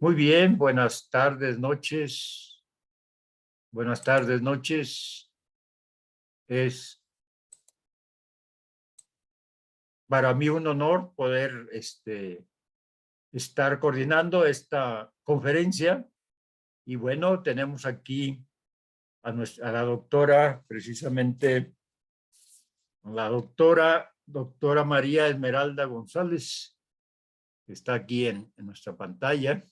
Muy bien, buenas tardes, noches. Buenas tardes, noches. Es para mí un honor poder estar coordinando esta conferencia. Y bueno, tenemos aquí a la doctora, precisamente la doctora María Esmeralda González, que está aquí en nuestra pantalla.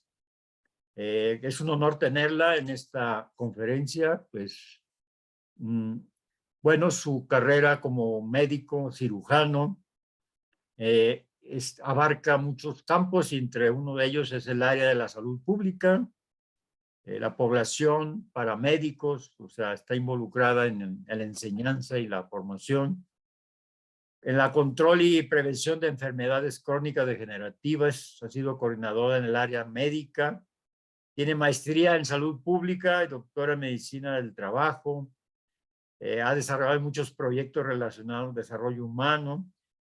Es un honor tenerla en esta conferencia, pues bueno, su carrera como médico, cirujano, abarca muchos campos y entre uno de ellos es el área de la salud pública, la población, paramédicos, o sea, está involucrada en la enseñanza y la formación, en la control y prevención de enfermedades crónicas degenerativas, ha sido coordinadora en el área médica, tiene maestría en salud pública y doctora en medicina del trabajo, ha desarrollado muchos proyectos relacionados al desarrollo humano,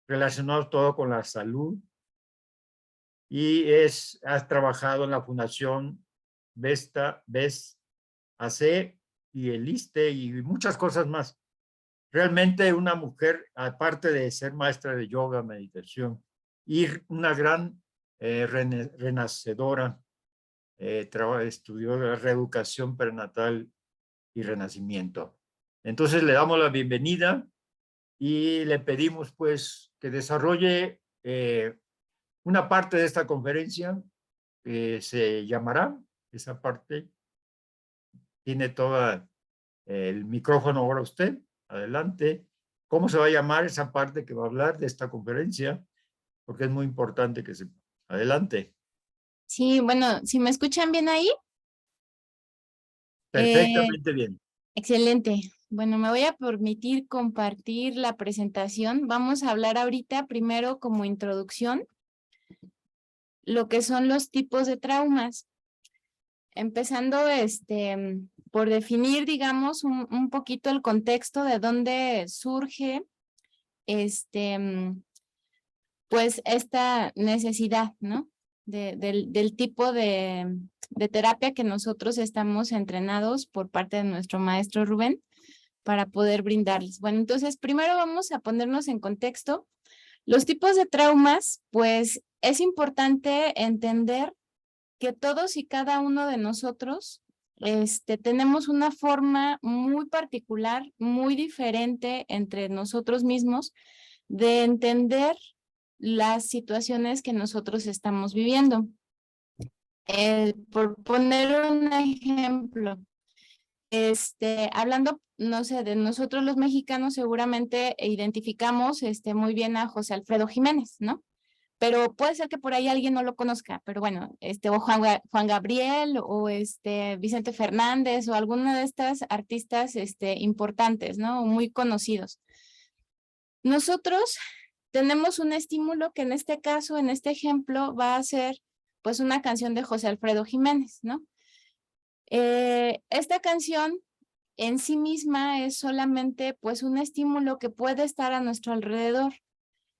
relacionados todo con la salud, y ha trabajado en la Fundación BES AC y el ISSSTE y muchas cosas más. Realmente una mujer, aparte de ser maestra de yoga, meditación, y una gran renacedora, estudió la reeducación prenatal y renacimiento. Entonces le damos la bienvenida y le pedimos pues que desarrolle una parte de esta conferencia que se llamará, esa parte tiene todo el micrófono ahora usted, adelante. ¿Cómo se va a llamar esa parte que va a hablar de esta conferencia? Porque es muy importante que se... Adelante. Sí, bueno, si me escuchan bien ahí. Perfectamente bien. Excelente. Bueno, me voy a permitir compartir la presentación. Vamos a hablar ahorita primero como introducción, lo que son los tipos de traumas. Empezando por definir, digamos, un poquito el contexto de dónde surge pues esta necesidad, ¿no? Del tipo de terapia que nosotros estamos entrenados por parte de nuestro maestro Rubén para poder brindarles. Bueno, entonces primero vamos a ponernos en contexto. Los tipos de traumas, pues es importante entender que todos y cada uno de nosotros tenemos una forma muy particular, muy diferente entre nosotros mismos de entender las situaciones que nosotros estamos viviendo. Por poner un ejemplo, hablando, no sé, de nosotros los mexicanos, seguramente identificamos muy bien a José Alfredo Jiménez, ¿no? Pero puede ser que por ahí alguien no lo conozca, pero bueno, o Juan Gabriel, o Vicente Fernández, o alguna de estas artistas importantes, ¿no? Muy conocidos. Nosotros tenemos un estímulo que en este caso, en este ejemplo, va a ser pues una canción de José Alfredo Jiménez, ¿no? Esta canción en sí misma es solamente pues un estímulo que puede estar a nuestro alrededor.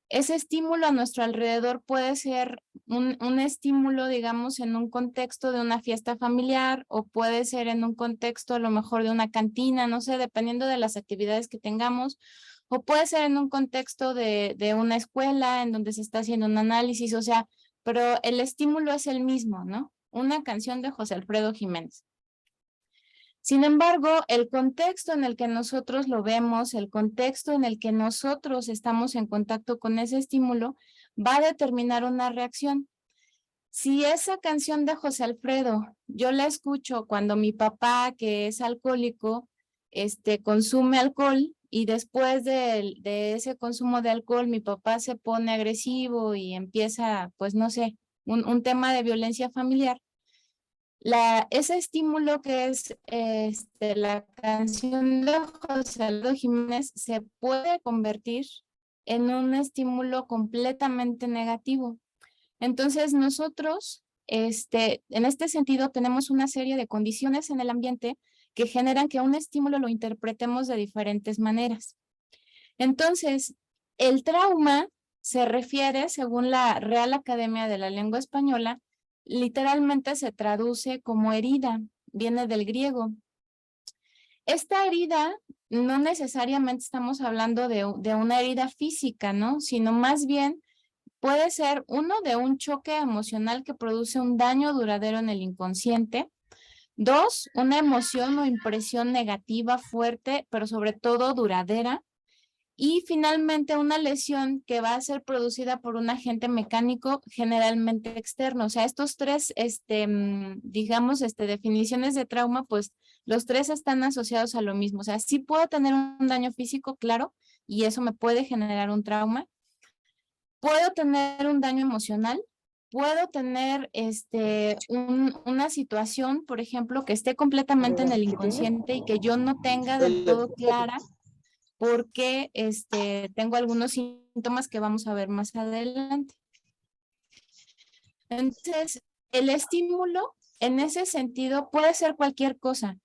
Ese estímulo a nuestro alrededor puede ser un estímulo, digamos, en un contexto de una fiesta familiar, o puede ser en un contexto a lo mejor de una cantina, no sé, dependiendo de las actividades que tengamos, o puede ser en un contexto de una escuela en donde se está haciendo un análisis, o sea, pero el estímulo es el mismo, ¿no? Una canción de José Alfredo Jiménez. Sin embargo, el contexto en el que nosotros lo vemos, el contexto en el que nosotros estamos en contacto con ese estímulo, va a determinar una reacción. Si esa canción de José Alfredo yo la escucho cuando mi papá, que es alcohólico, consume alcohol, y después de ese consumo de alcohol mi papá se pone agresivo y empieza, pues no sé, un tema de violencia familiar, ese estímulo que es la canción de José Alfredo Jiménez se puede convertir en un estímulo completamente negativo. Entonces nosotros, en este sentido, tenemos una serie de condiciones en el ambiente que generan que un estímulo lo interpretemos de diferentes maneras. Entonces, el trauma se refiere, según la Real Academia de la Lengua Española, literalmente se traduce como herida, viene del griego. Esta herida no necesariamente estamos hablando de una herida física, ¿no? Sino más bien puede ser de un choque emocional que produce un daño duradero en el inconsciente. 2, una emoción o impresión negativa fuerte, pero sobre todo duradera. Y finalmente una lesión que va a ser producida por un agente mecánico generalmente externo. O sea, estos tres, digamos, definiciones de trauma, pues los tres están asociados a lo mismo. O sea, sí puedo tener un daño físico, claro, y eso me puede generar un trauma. Puedo tener un daño emocional. Puedo tener una situación, por ejemplo, que esté completamente en el inconsciente y que yo no tenga del todo clara porque tengo algunos síntomas que vamos a ver más adelante. Entonces, el estímulo en ese sentido puede ser cualquier cosa.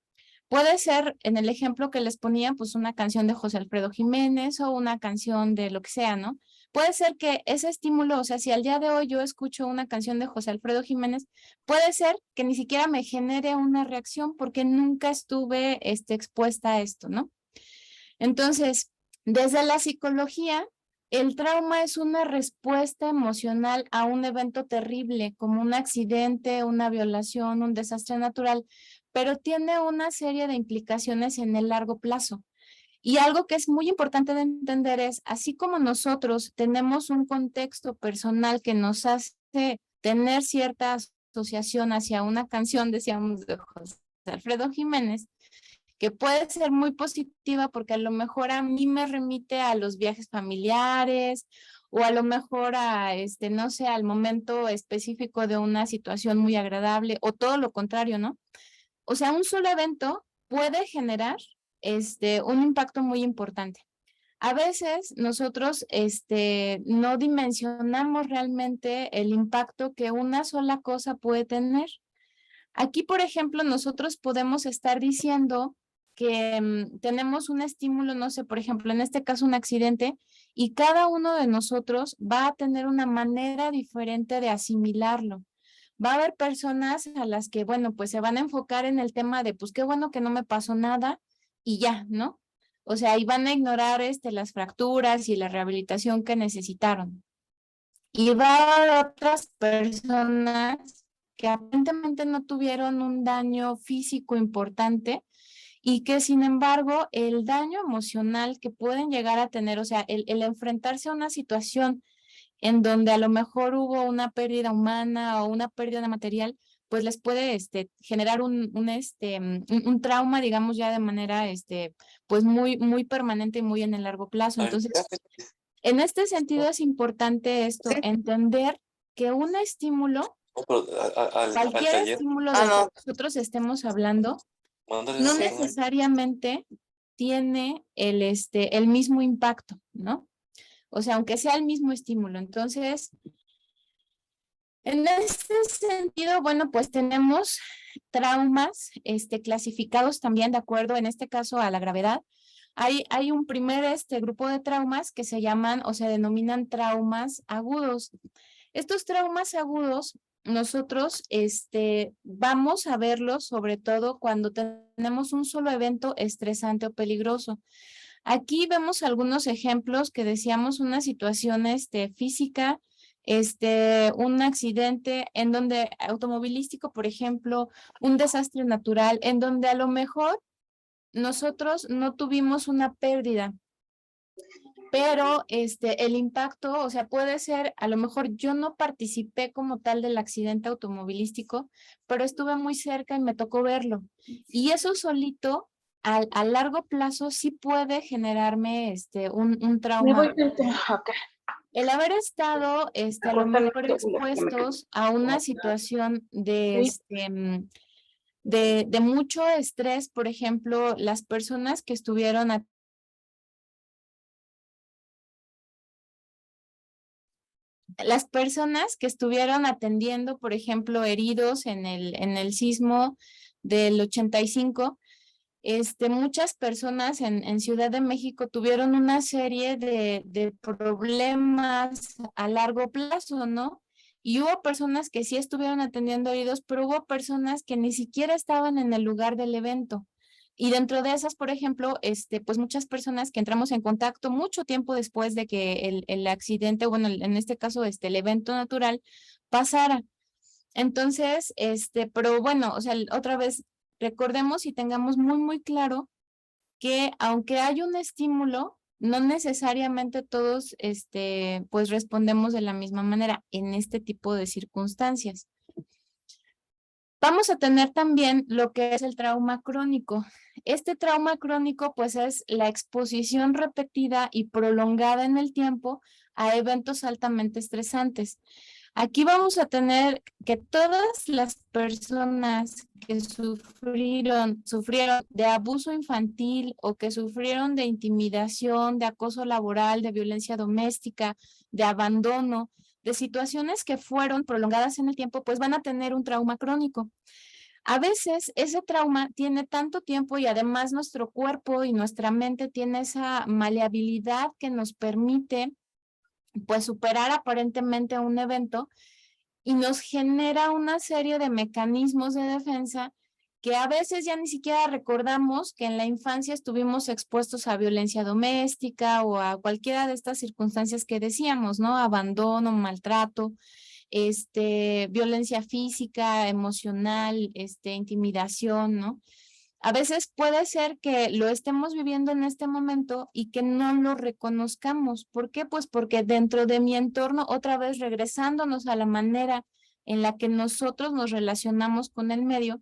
Puede ser, en el ejemplo que les ponía, pues una canción de José Alfredo Jiménez o una canción de lo que sea, ¿no? Puede ser que ese estímulo, o sea, si al día de hoy yo escucho una canción de José Alfredo Jiménez, puede ser que ni siquiera me genere una reacción porque nunca estuve expuesta a esto, ¿no? Entonces, desde la psicología, el trauma es una respuesta emocional a un evento terrible, como un accidente, una violación, un desastre natural, pero tiene una serie de implicaciones en el largo plazo. Y algo que es muy importante de entender es, así como nosotros tenemos un contexto personal que nos hace tener cierta asociación hacia una canción, decíamos, de José Alfredo Jiménez, que puede ser muy positiva porque a lo mejor a mí me remite a los viajes familiares o a lo mejor a, no sé, al momento específico de una situación muy agradable o todo lo contrario, ¿no? O sea, un solo evento puede generar un impacto muy importante. A veces nosotros no dimensionamos realmente el impacto que una sola cosa puede tener. Aquí, por ejemplo, nosotros podemos estar diciendo que tenemos un estímulo, no sé, por ejemplo, en este caso un accidente, y cada uno de nosotros va a tener una manera diferente de asimilarlo. Va a haber personas a las que, bueno, pues se van a enfocar en el tema de, pues qué bueno que no me pasó nada y ya, ¿no? O sea, y van a ignorar las fracturas y la rehabilitación que necesitaron. Y va a haber otras personas que aparentemente no tuvieron un daño físico importante y que sin embargo el daño emocional que pueden llegar a tener, o sea, el enfrentarse a una situación en donde a lo mejor hubo una pérdida humana o una pérdida material, pues les puede generar un trauma, digamos, ya de manera pues muy, muy permanente y muy en el largo plazo. Entonces, en este sentido es importante esto, entender que un estímulo, cualquier estímulo del que nosotros estemos hablando, no necesariamente tiene el mismo impacto, ¿no? O sea, aunque sea el mismo estímulo. Entonces, en este sentido, bueno, pues tenemos traumas clasificados también de acuerdo, en este caso, a la gravedad. Hay un primer grupo de traumas que se llaman o se denominan traumas agudos. Estos traumas agudos, nosotros vamos a verlos sobre todo cuando tenemos un solo evento estresante o peligroso. Aquí vemos algunos ejemplos que decíamos una situación física, un accidente en donde automovilístico, por ejemplo, un desastre natural, en donde a lo mejor nosotros no tuvimos una pérdida, pero el impacto, o sea, puede ser, a lo mejor yo no participé como tal del accidente automovilístico, pero estuve muy cerca y me tocó verlo. Y eso solito, a largo plazo, sí puede generarme un trauma. El haber estado, a lo mejor expuestos a una situación de mucho estrés, por ejemplo, las personas que estuvieron atendiendo, por ejemplo, heridos en el sismo del 85, muchas personas en Ciudad de México tuvieron una serie de problemas a largo plazo, ¿no? y hubo personas que sí estuvieron atendiendo heridos, pero hubo personas que ni siquiera estaban en el lugar del evento. Y dentro de esas, por ejemplo, pues muchas personas que entramos en contacto mucho tiempo después de que el accidente, bueno, en este caso, el evento natural pasara. Entonces, pero bueno, o sea, otra vez, recordemos y tengamos muy, muy claro que aunque hay un estímulo, no necesariamente todos, pues respondemos de la misma manera en este tipo de circunstancias. Vamos a tener también lo que es el trauma crónico. Este trauma crónico, pues, es la exposición repetida y prolongada en el tiempo a eventos altamente estresantes. Aquí vamos a tener que todas las personas que sufrieron de abuso infantil o que sufrieron de intimidación, de acoso laboral, de violencia doméstica, de abandono, de situaciones que fueron prolongadas en el tiempo, pues van a tener un trauma crónico. A veces ese trauma tiene tanto tiempo y además nuestro cuerpo y nuestra mente tiene esa maleabilidad que nos permite pues superar aparentemente un evento y nos genera una serie de mecanismos de defensa que a veces ya ni siquiera recordamos que en la infancia estuvimos expuestos a violencia doméstica o a cualquiera de estas circunstancias que decíamos, ¿no? Abandono, maltrato, violencia física, emocional, intimidación, ¿no? A veces puede ser que lo estemos viviendo en este momento y que no lo reconozcamos. ¿Por qué? Pues porque dentro de mi entorno, otra vez regresándonos a la manera en la que nosotros nos relacionamos con el medio,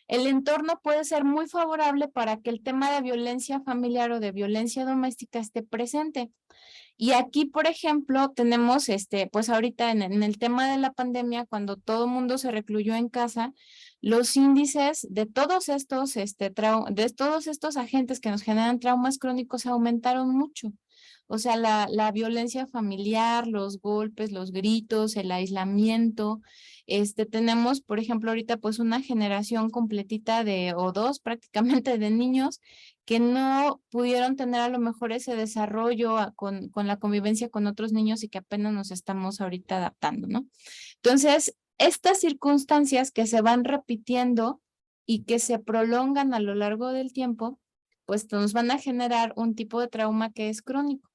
el entorno puede ser muy favorable para que el tema de violencia familiar o de violencia doméstica esté presente. Y aquí, por ejemplo, tenemos, pues ahorita en el tema de la pandemia, cuando todo el mundo se recluyó en casa, los índices de todos estos, de todos estos agentes que nos generan traumas crónicos aumentaron mucho. O sea, la violencia familiar, los golpes, los gritos, el aislamiento. Tenemos, por ejemplo, ahorita pues una generación completita o dos prácticamente de niños que no pudieron tener a lo mejor ese desarrollo con la convivencia con otros niños y que apenas nos estamos ahorita adaptando, ¿no? Entonces, estas circunstancias que se van repitiendo y que se prolongan a lo largo del tiempo, pues nos van a generar un tipo de trauma que es crónico.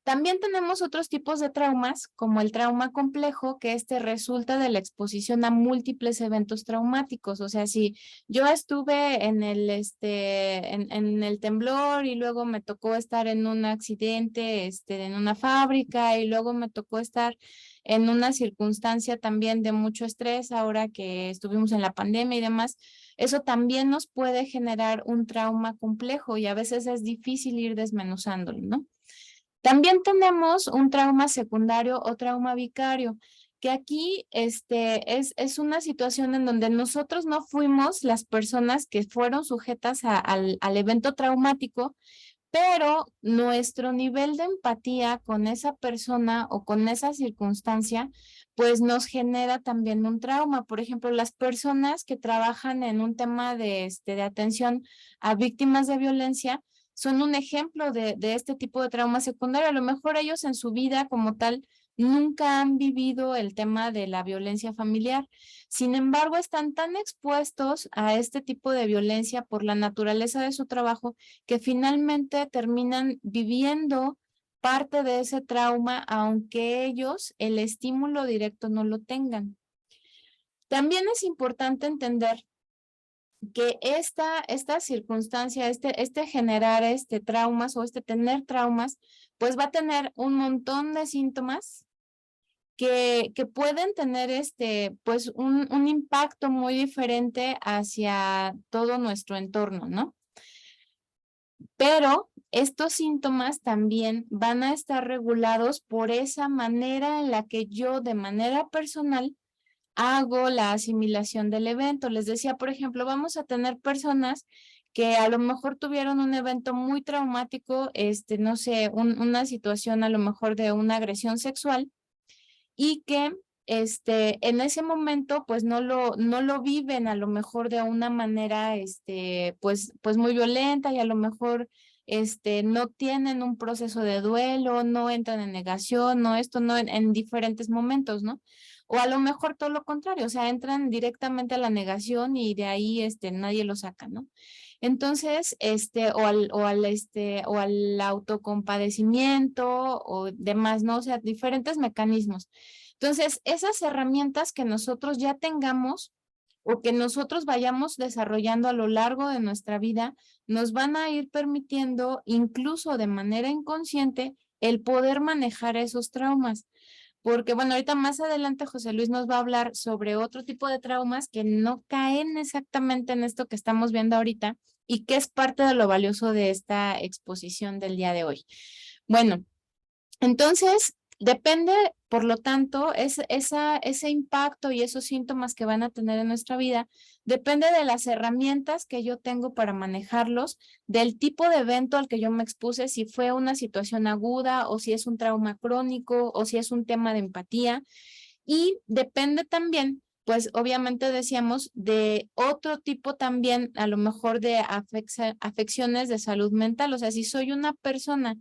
También tenemos otros tipos de traumas, como el trauma complejo, que resulta de la exposición a múltiples eventos traumáticos. O sea, si yo estuve en en el temblor y luego me tocó estar en un accidente, en una fábrica y luego me tocó estar en una circunstancia también de mucho estrés, ahora que estuvimos en la pandemia y demás, eso también nos puede generar un trauma complejo y a veces es difícil ir desmenuzándolo, ¿no? También tenemos un trauma secundario o trauma vicario, que aquí es una situación en donde nosotros no fuimos las personas que fueron sujetas al evento traumático, pero nuestro nivel de empatía con esa persona o con esa circunstancia, pues nos genera también un trauma. Por ejemplo, las personas que trabajan en un tema de atención a víctimas de violencia, son un ejemplo de este tipo de trauma secundario. A lo mejor ellos en su vida como tal nunca han vivido el tema de la violencia familiar. Sin embargo, están tan expuestos a este tipo de violencia por la naturaleza de su trabajo que finalmente terminan viviendo parte de ese trauma, aunque ellos el estímulo directo no lo tengan. También es importante entender que esta circunstancia, generar traumas o tener traumas, pues va a tener un montón de síntomas que pueden tener pues un impacto muy diferente hacia todo nuestro entorno, ¿no? Pero estos síntomas también van a estar regulados por esa manera en la que yo de manera personal hago la asimilación del evento. Les decía, por ejemplo, vamos a tener personas que a lo mejor tuvieron un evento muy traumático, no sé, una situación a lo mejor de una agresión sexual y que en ese momento pues no lo viven a lo mejor de una manera pues muy violenta y a lo mejor no tienen un proceso de duelo, no entran en negación, no esto, no en diferentes momentos, ¿no? O a lo mejor todo lo contrario, o sea, entran directamente a la negación y de ahí nadie lo saca, ¿no? Entonces, o al autocompadecimiento o demás, ¿no? O sea, diferentes mecanismos. Entonces, esas herramientas que nosotros ya tengamos o que nosotros vayamos desarrollando a lo largo de nuestra vida, nos van a ir permitiendo, incluso de manera inconsciente, el poder manejar esos traumas. Porque, bueno, ahorita más adelante José Luis nos va a hablar sobre otro tipo de traumas que no caen exactamente en esto que estamos viendo ahorita y que es parte de lo valioso de esta exposición del día de hoy. Bueno, entonces, depende, por lo tanto, ese impacto y esos síntomas que van a tener en nuestra vida, depende de las herramientas que yo tengo para manejarlos, del tipo de evento al que yo me expuse, si fue una situación aguda o si es un trauma crónico o si es un tema de empatía. Y depende también, pues obviamente decíamos, de otro tipo también, a lo mejor de afecciones de salud mental. O sea, si soy una persona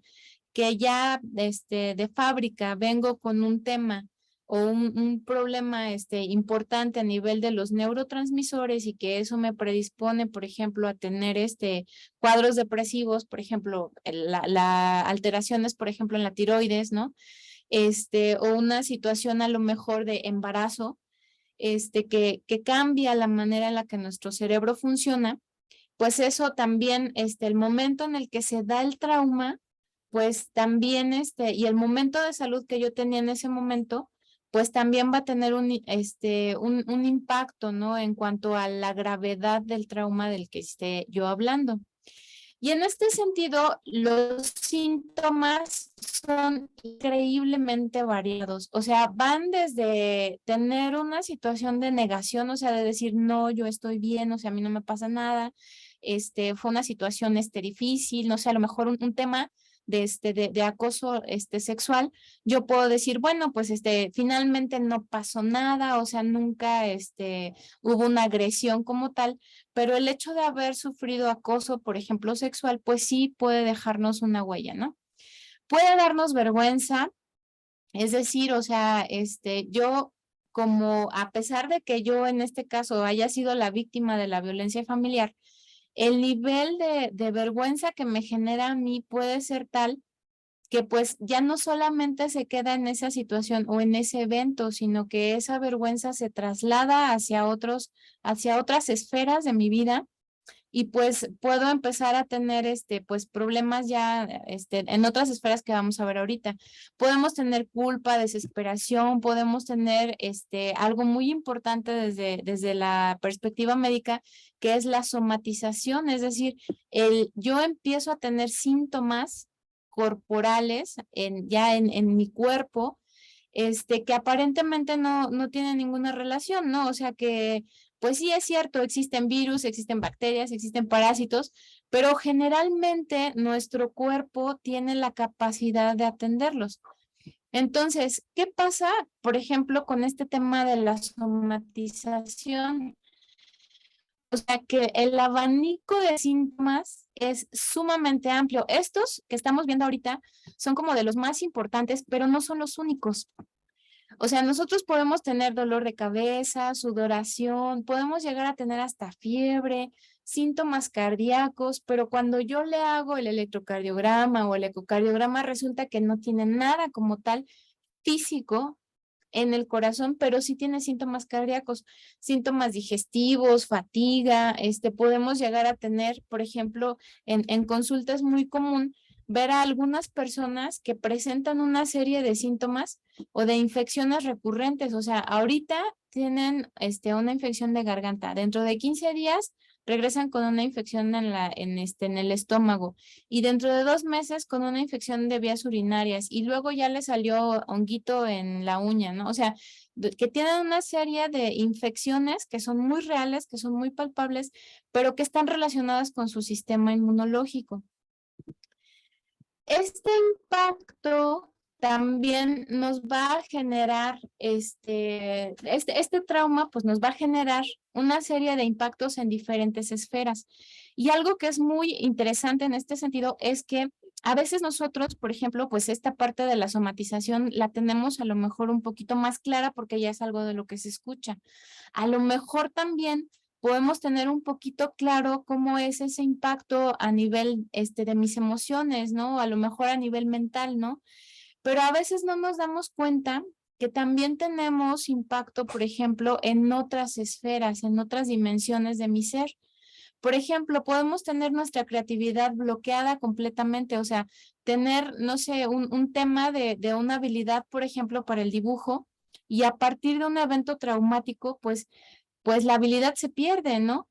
que ya de fábrica vengo con un tema o un problema importante a nivel de los neurotransmisores y que eso me predispone, por ejemplo, a tener cuadros depresivos, por ejemplo, alteraciones, por ejemplo, en la tiroides, ¿no? O una situación a lo mejor de embarazo, que cambia la manera en la que nuestro cerebro funciona, pues eso también, el momento en el que se da el trauma, pues también y el momento de salud que yo tenía en ese momento, pues también va a tener un impacto, ¿no? En cuanto a la gravedad del trauma del que esté yo hablando. Y en este sentido, los síntomas son increíblemente variados. O sea, van desde tener una situación de negación, o sea, de decir, no, yo estoy bien, o sea, a mí no me pasa nada. Fue una situación difícil, no sé, a lo mejor un tema de acoso sexual, yo puedo decir, bueno, pues finalmente no pasó nada, o sea, nunca hubo una agresión como tal, pero el hecho de haber sufrido acoso, por ejemplo, sexual, pues sí puede dejarnos una huella, ¿no? Puede darnos vergüenza, es decir, o sea, yo como a pesar de que yo en este caso haya sido la víctima de la violencia familiar, el nivel de vergüenza que me genera a mí puede ser tal que pues ya no solamente se queda en esa situación o en ese evento, sino que esa vergüenza se traslada hacia otras esferas de mi vida y pues puedo empezar a tener pues problemas ya en otras esferas que vamos a ver ahorita. Podemos tener culpa, desesperación, podemos tener algo muy importante desde la perspectiva médica, que es la somatización, es decir, yo empiezo a tener síntomas corporales en mi cuerpo, que aparentemente no tienen ninguna relación, ¿no? O sea que pues sí, es cierto, existen virus, existen bacterias, existen parásitos, pero generalmente nuestro cuerpo tiene la capacidad de atenderlos. Entonces, ¿qué pasa, por ejemplo, con este tema de la somatización? O sea, que el abanico de síntomas es sumamente amplio. Estos que estamos viendo ahorita son como de los más importantes, pero no son los únicos. O sea, nosotros podemos tener dolor de cabeza, sudoración, podemos llegar a tener hasta fiebre, síntomas cardíacos, pero cuando yo le hago el electrocardiograma o el ecocardiograma, resulta que no tiene nada como tal físico en el corazón, pero sí tiene síntomas cardíacos, síntomas digestivos, fatiga, podemos llegar a tener, por ejemplo, en consulta es muy común ver a algunas personas que presentan una serie de síntomas o de infecciones recurrentes. O sea, ahorita tienen una infección de garganta. Dentro de 15 días regresan con una infección en el estómago y dentro de 2 meses con una infección de vías urinarias y luego ya le salió honguito en la uña, ¿no? O sea, que tienen una serie de infecciones que son muy reales, que son muy palpables, pero que están relacionadas con su sistema inmunológico. Este impacto también nos va a generar este trauma, pues nos va a generar una serie de impactos en diferentes esferas. Y algo que es muy interesante en este sentido es que a veces nosotros, por ejemplo, pues esta parte de la somatización la tenemos a lo mejor un poquito más clara porque ya es algo de lo que se escucha. A lo mejor también podemos tener un poquito claro cómo es ese impacto a nivel de mis emociones, ¿no? A lo mejor a nivel mental, ¿no? Pero a veces no nos damos cuenta que también tenemos impacto, por ejemplo, en otras esferas, en otras dimensiones de mi ser. Por ejemplo, podemos tener nuestra creatividad bloqueada completamente, o sea, tener, no sé, un tema de una habilidad, por ejemplo, para el dibujo, y a partir de un evento traumático, pues la habilidad se pierde, ¿no?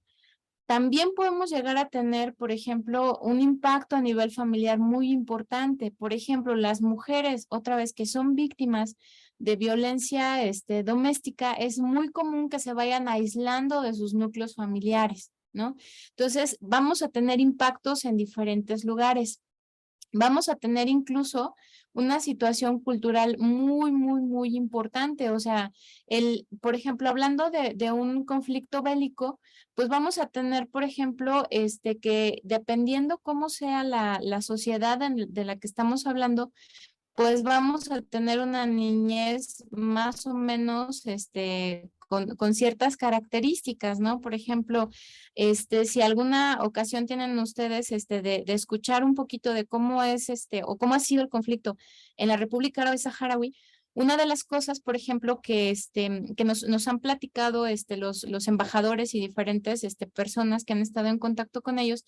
También podemos llegar a tener, por ejemplo, un impacto a nivel familiar muy importante. Por ejemplo, las mujeres, otra vez, que son víctimas de violencia doméstica, es muy común que se vayan aislando de sus núcleos familiares, ¿no? Entonces, vamos a tener impactos en diferentes lugares. Vamos a tener incluso una situación cultural muy, muy, muy importante. O sea, por ejemplo, hablando de un conflicto bélico, pues vamos a tener, por ejemplo, que dependiendo cómo sea la sociedad de la que estamos hablando, pues vamos a tener una niñez más o menos con ciertas características, ¿no? Por ejemplo, si alguna ocasión tienen ustedes de escuchar un poquito de cómo es o cómo ha sido el conflicto en la República Árabe Saharaui, una de las cosas, por ejemplo, que nos han platicado los embajadores y diferentes personas que han estado en contacto con ellos,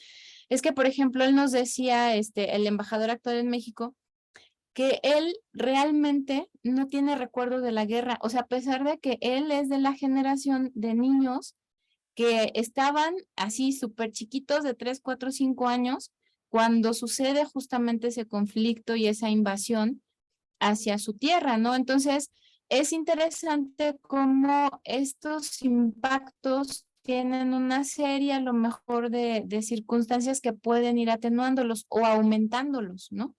es que, por ejemplo, él nos decía, el embajador actual en México, que él realmente no tiene recuerdo de la guerra. O sea, a pesar de que él es de la generación de niños que estaban así súper chiquitos de 3, 4, 5 años, cuando sucede justamente ese conflicto y esa invasión hacia su tierra, ¿no? Entonces, es interesante cómo estos impactos tienen una serie a lo mejor de circunstancias que pueden ir atenuándolos o aumentándolos, ¿no?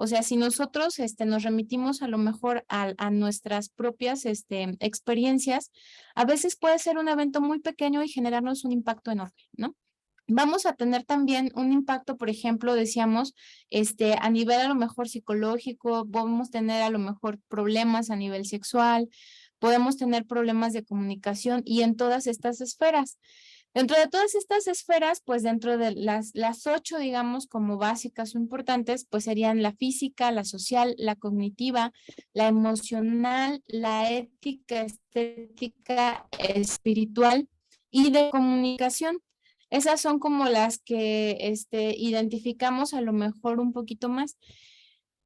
O sea, si nosotros nos remitimos a lo mejor a nuestras propias experiencias, a veces puede ser un evento muy pequeño y generarnos un impacto enorme, ¿no? Vamos a tener también un impacto, por ejemplo, decíamos, a nivel a lo mejor psicológico, podemos tener a lo mejor problemas a nivel sexual, podemos tener problemas de comunicación y en todas estas esferas. Dentro de todas estas esferas, pues dentro de las 8, digamos, como básicas o importantes, pues serían la física, la social, la cognitiva, la emocional, la ética, estética, espiritual y de comunicación. Esas son como las que identificamos a lo mejor un poquito más.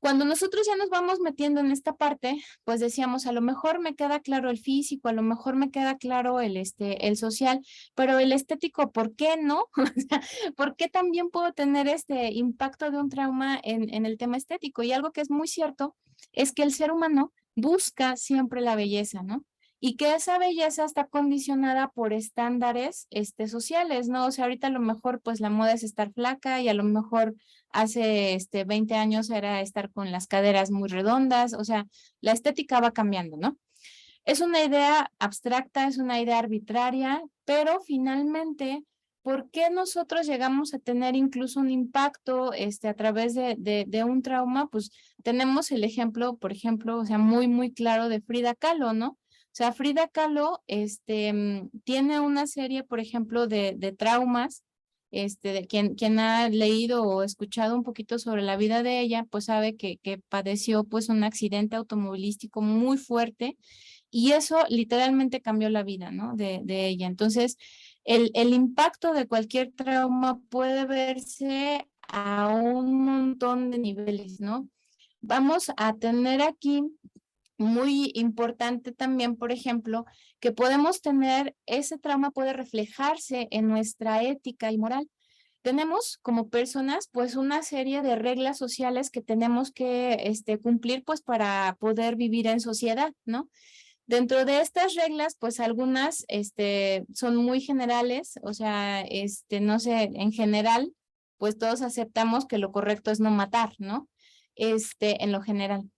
Cuando nosotros ya nos vamos metiendo en esta parte, pues decíamos, a lo mejor me queda claro el físico, a lo mejor me queda claro el social, pero el estético, ¿por qué no? O sea, ¿por qué también puedo tener este impacto de un trauma en el tema estético? Y algo que es muy cierto es que el ser humano busca siempre la belleza, ¿no? Y que esa belleza está condicionada por estándares sociales, ¿no? O sea, ahorita a lo mejor pues la moda es estar flaca y a lo mejor hace 20 años era estar con las caderas muy redondas, o sea, la estética va cambiando, ¿no? Es una idea abstracta, es una idea arbitraria, pero finalmente, ¿por qué nosotros llegamos a tener incluso un impacto a través de un trauma? Pues tenemos el ejemplo, por ejemplo, o sea, muy, muy claro de Frida Kahlo, ¿no? O sea, Frida Kahlo tiene una serie, por ejemplo, de traumas. De quien ha leído o escuchado un poquito sobre la vida de ella, pues sabe que padeció pues un accidente automovilístico muy fuerte y eso literalmente cambió la vida, ¿no? De ella. Entonces, el impacto de cualquier trauma puede verse a un montón de niveles, ¿no? Vamos a tener aquí muy importante también, por ejemplo, que podemos tener, ese trauma puede reflejarse en nuestra ética y moral. Tenemos como personas pues una serie de reglas sociales que tenemos que cumplir pues para poder vivir en sociedad, ¿no? Dentro de estas reglas, pues algunas son muy generales, o sea, no sé, en general, pues todos aceptamos que lo correcto es no matar, ¿no? En lo general.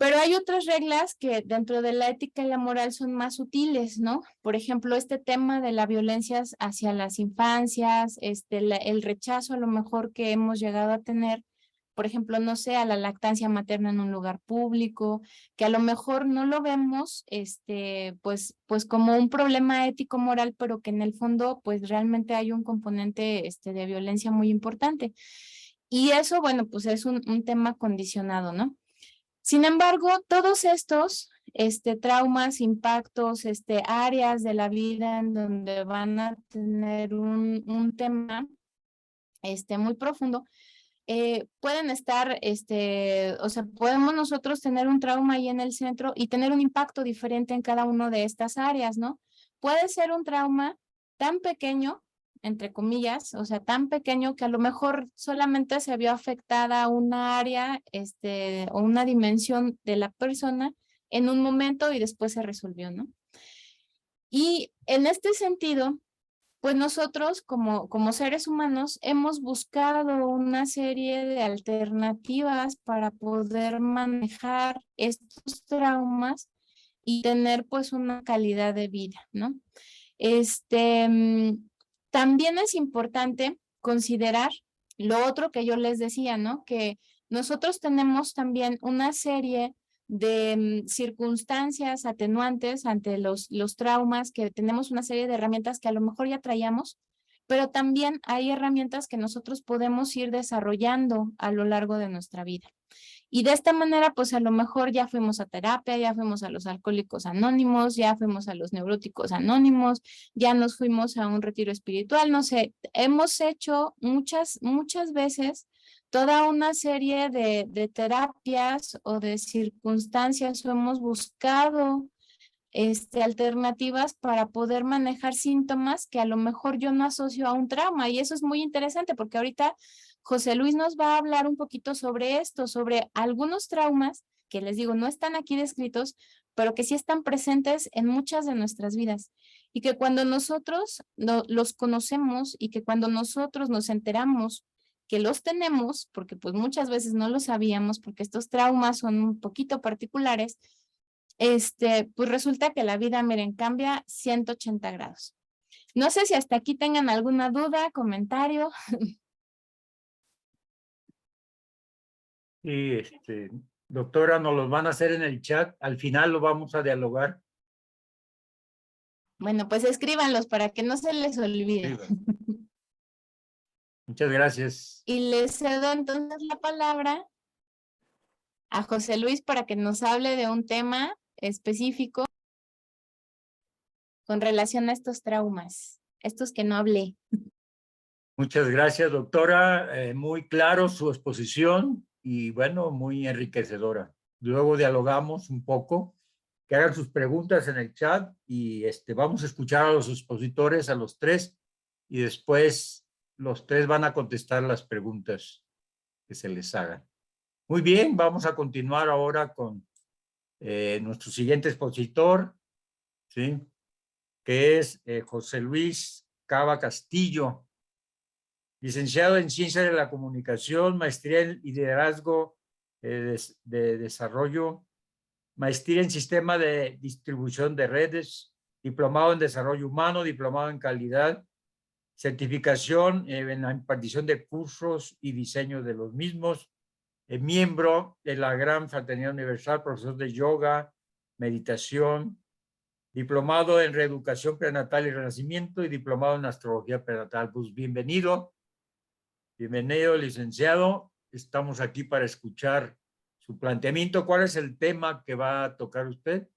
Pero hay otras reglas que dentro de la ética y la moral son más sutiles, ¿no? Por ejemplo, este tema de la violencia hacia las infancias, el rechazo a lo mejor que hemos llegado a tener, por ejemplo, no sé, a la lactancia materna en un lugar público, que a lo mejor no lo vemos, pues como un problema ético-moral, pero que en el fondo, pues realmente hay un componente, de violencia muy importante. Y eso, bueno, pues es un tema condicionado, ¿no? Sin embargo, todos estos traumas, impactos, áreas de la vida en donde van a tener un tema muy profundo, pueden estar, o sea, podemos nosotros tener un trauma ahí en el centro y tener un impacto diferente en cada una de estas áreas, ¿no? Puede ser un trauma tan pequeño, entre comillas, o sea, tan pequeño que a lo mejor solamente se vio afectada una área, o una dimensión de la persona en un momento y después se resolvió, ¿no? Y en este sentido, pues nosotros como seres humanos hemos buscado una serie de alternativas para poder manejar estos traumas y tener pues una calidad de vida, ¿no? También es importante considerar lo otro que yo les decía, ¿no? Que nosotros tenemos también una serie de circunstancias atenuantes ante los traumas, que tenemos una serie de herramientas que a lo mejor ya traíamos, pero también hay herramientas que nosotros podemos ir desarrollando a lo largo de nuestra vida. Y de esta manera, pues a lo mejor ya fuimos a terapia, ya fuimos a los alcohólicos anónimos, ya fuimos a los neuróticos anónimos, ya nos fuimos a un retiro espiritual, no sé, hemos hecho muchas veces toda una serie de terapias o de circunstancias o hemos buscado alternativas para poder manejar síntomas que a lo mejor yo no asocio a un trauma. Y eso es muy interesante porque ahorita José Luis nos va a hablar un poquito sobre esto, sobre algunos traumas que les digo, no están aquí descritos, pero que sí están presentes en muchas de nuestras vidas. Y que cuando nosotros los conocemos y que cuando nosotros nos enteramos que los tenemos, porque pues muchas veces no lo sabíamos, porque estos traumas son un poquito particulares, pues resulta que la vida, miren, cambia 180 grados. No sé si hasta aquí tengan alguna duda, comentario. Y doctora, nos los van a hacer en el chat. Al final lo vamos a dialogar. Bueno, pues escríbanlos para que no se les olvide. Muchas gracias. Y les cedo entonces la palabra a José Luis para que nos hable de un tema específico con relación a estos traumas, estos que no hablé. Muchas gracias, doctora. Muy claro su exposición y bueno, muy enriquecedora. Luego dialogamos un poco, que hagan sus preguntas en el chat y vamos a escuchar a los expositores, a los tres, y después los tres van a contestar las preguntas que se les hagan. Muy bien, vamos a continuar ahora con nuestro siguiente expositor, ¿sí? Que es José Luis Cava Castillo. Licenciado en Ciencias de la Comunicación, maestría en liderazgo de desarrollo, maestría en sistema de distribución de redes, diplomado en desarrollo humano, diplomado en calidad, certificación en la impartición de cursos y diseño de los mismos, miembro de la Gran Fraternidad Universal, profesor de yoga, meditación, diplomado en reeducación prenatal y renacimiento y diplomado en astrología prenatal. Pues bienvenido. Bienvenido, licenciado. Estamos aquí para escuchar su planteamiento. ¿Cuál es el tema que va a tocar usted?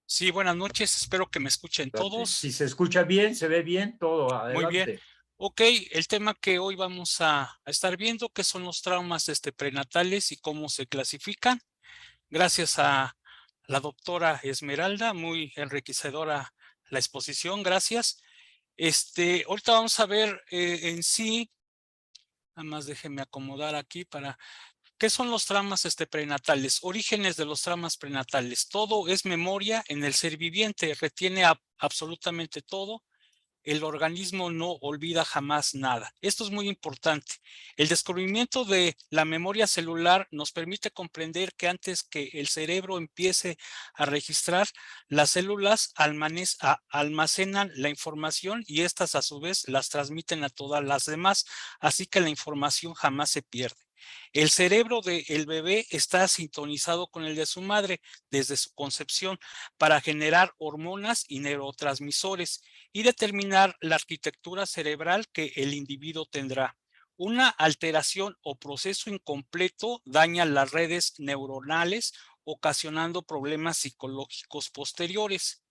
Sí, buenas noches. Espero que me escuchen todos. Si se escucha bien, se ve bien, todo. Adelante. Muy bien. Ok, el tema que hoy vamos a estar viendo, qué son los traumas prenatales y cómo se clasifican. Gracias a la doctora Esmeralda, muy enriquecedora la exposición. Gracias. Ahorita vamos a ver en sí, nada más déjenme acomodar aquí para... ¿Qué son los traumas prenatales? Orígenes de los traumas prenatales. Todo es memoria en el ser viviente, retiene absolutamente todo el organismo no olvida jamás nada. Esto es muy importante. El descubrimiento de la memoria celular nos permite comprender que antes que el cerebro empiece a registrar, las células almacenan la información y estas a su vez las transmiten a todas las demás, así que la información jamás se pierde. El cerebro del bebé está sintonizado con el de su madre desde su concepción para generar hormonas y neurotransmisores y determinar la arquitectura cerebral que el individuo tendrá. Una alteración o proceso incompleto daña las redes neuronales, ocasionando problemas psicológicos posteriores.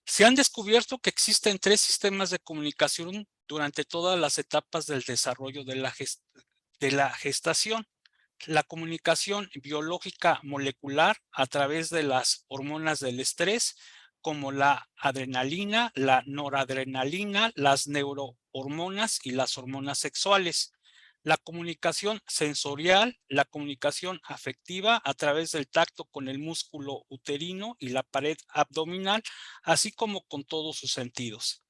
Se han descubierto que existen 3 sistemas de comunicación durante todas las etapas del desarrollo de la gestación. La comunicación biológica molecular a través de las hormonas del estrés, como la adrenalina, la noradrenalina, las neurohormonas y las hormonas sexuales. La comunicación sensorial, la comunicación afectiva a través del tacto con el músculo uterino y la pared abdominal, así como con todos sus sentidos.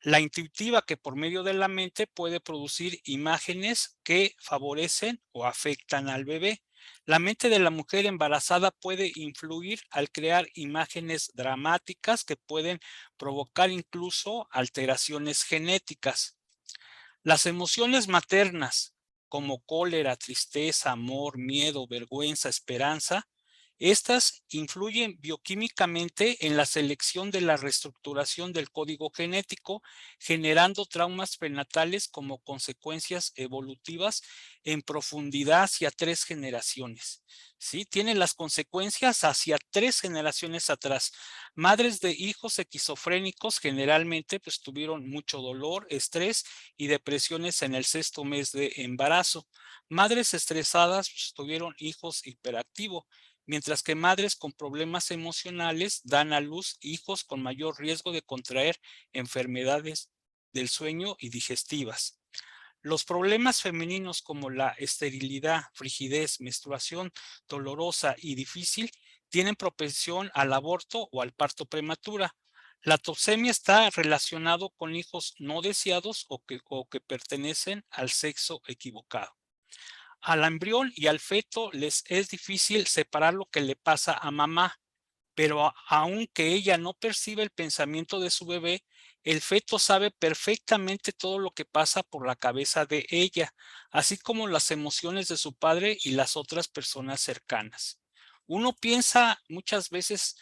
La intuitiva, que por medio de la mente puede producir imágenes que favorecen o afectan al bebé. La mente de la mujer embarazada puede influir al crear imágenes dramáticas que pueden provocar incluso alteraciones genéticas. Las emociones maternas, como cólera, tristeza, amor, miedo, vergüenza, esperanza, estas influyen bioquímicamente en la selección de la reestructuración del código genético, generando traumas prenatales como consecuencias evolutivas en profundidad hacia 3 generaciones. ¿Sí? Tienen las consecuencias hacia 3 generaciones atrás. Madres de hijos esquizofrénicos generalmente pues, tuvieron mucho dolor, estrés y depresiones en el 6º mes de embarazo. Madres estresadas pues, tuvieron hijos hiperactivos, mientras que madres con problemas emocionales dan a luz hijos con mayor riesgo de contraer enfermedades del sueño y digestivas. Los problemas femeninos como la esterilidad, frigidez, menstruación dolorosa y difícil tienen propensión al aborto o al parto prematura. La toxemia está relacionado con hijos no deseados o que pertenecen al sexo equivocado. Al embrión y al feto les es difícil separar lo que le pasa a mamá, pero aunque ella no percibe el pensamiento de su bebé, el feto sabe perfectamente todo lo que pasa por la cabeza de ella, así como las emociones de su padre y las otras personas cercanas. Uno piensa muchas veces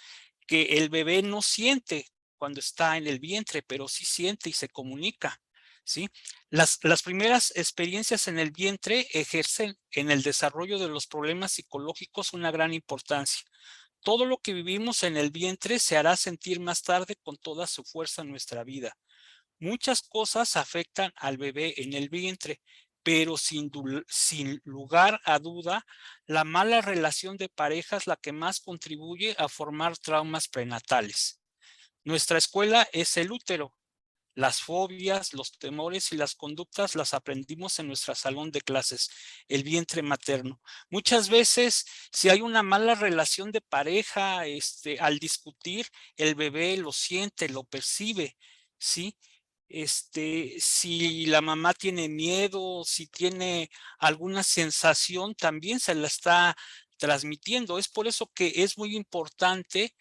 que el bebé no siente cuando está en el vientre, pero sí siente y se comunica. ¿Sí? Las primeras experiencias en el vientre ejercen en el desarrollo de los problemas psicológicos una gran importancia. Todo lo que vivimos en el vientre se hará sentir más tarde con toda su fuerza en nuestra vida. Muchas cosas afectan al bebé en el vientre, pero sin lugar a duda, la mala relación de pareja es la que más contribuye a formar traumas prenatales. Nuestra escuela es el útero. Las fobias, los temores y las conductas las aprendimos en nuestro salón de clases, el vientre materno. Muchas veces, si hay una mala relación de pareja, al discutir, el bebé lo siente, lo percibe, ¿sí? Si la mamá tiene miedo, si tiene alguna sensación, también se la está transmitiendo. Es por eso que es muy importante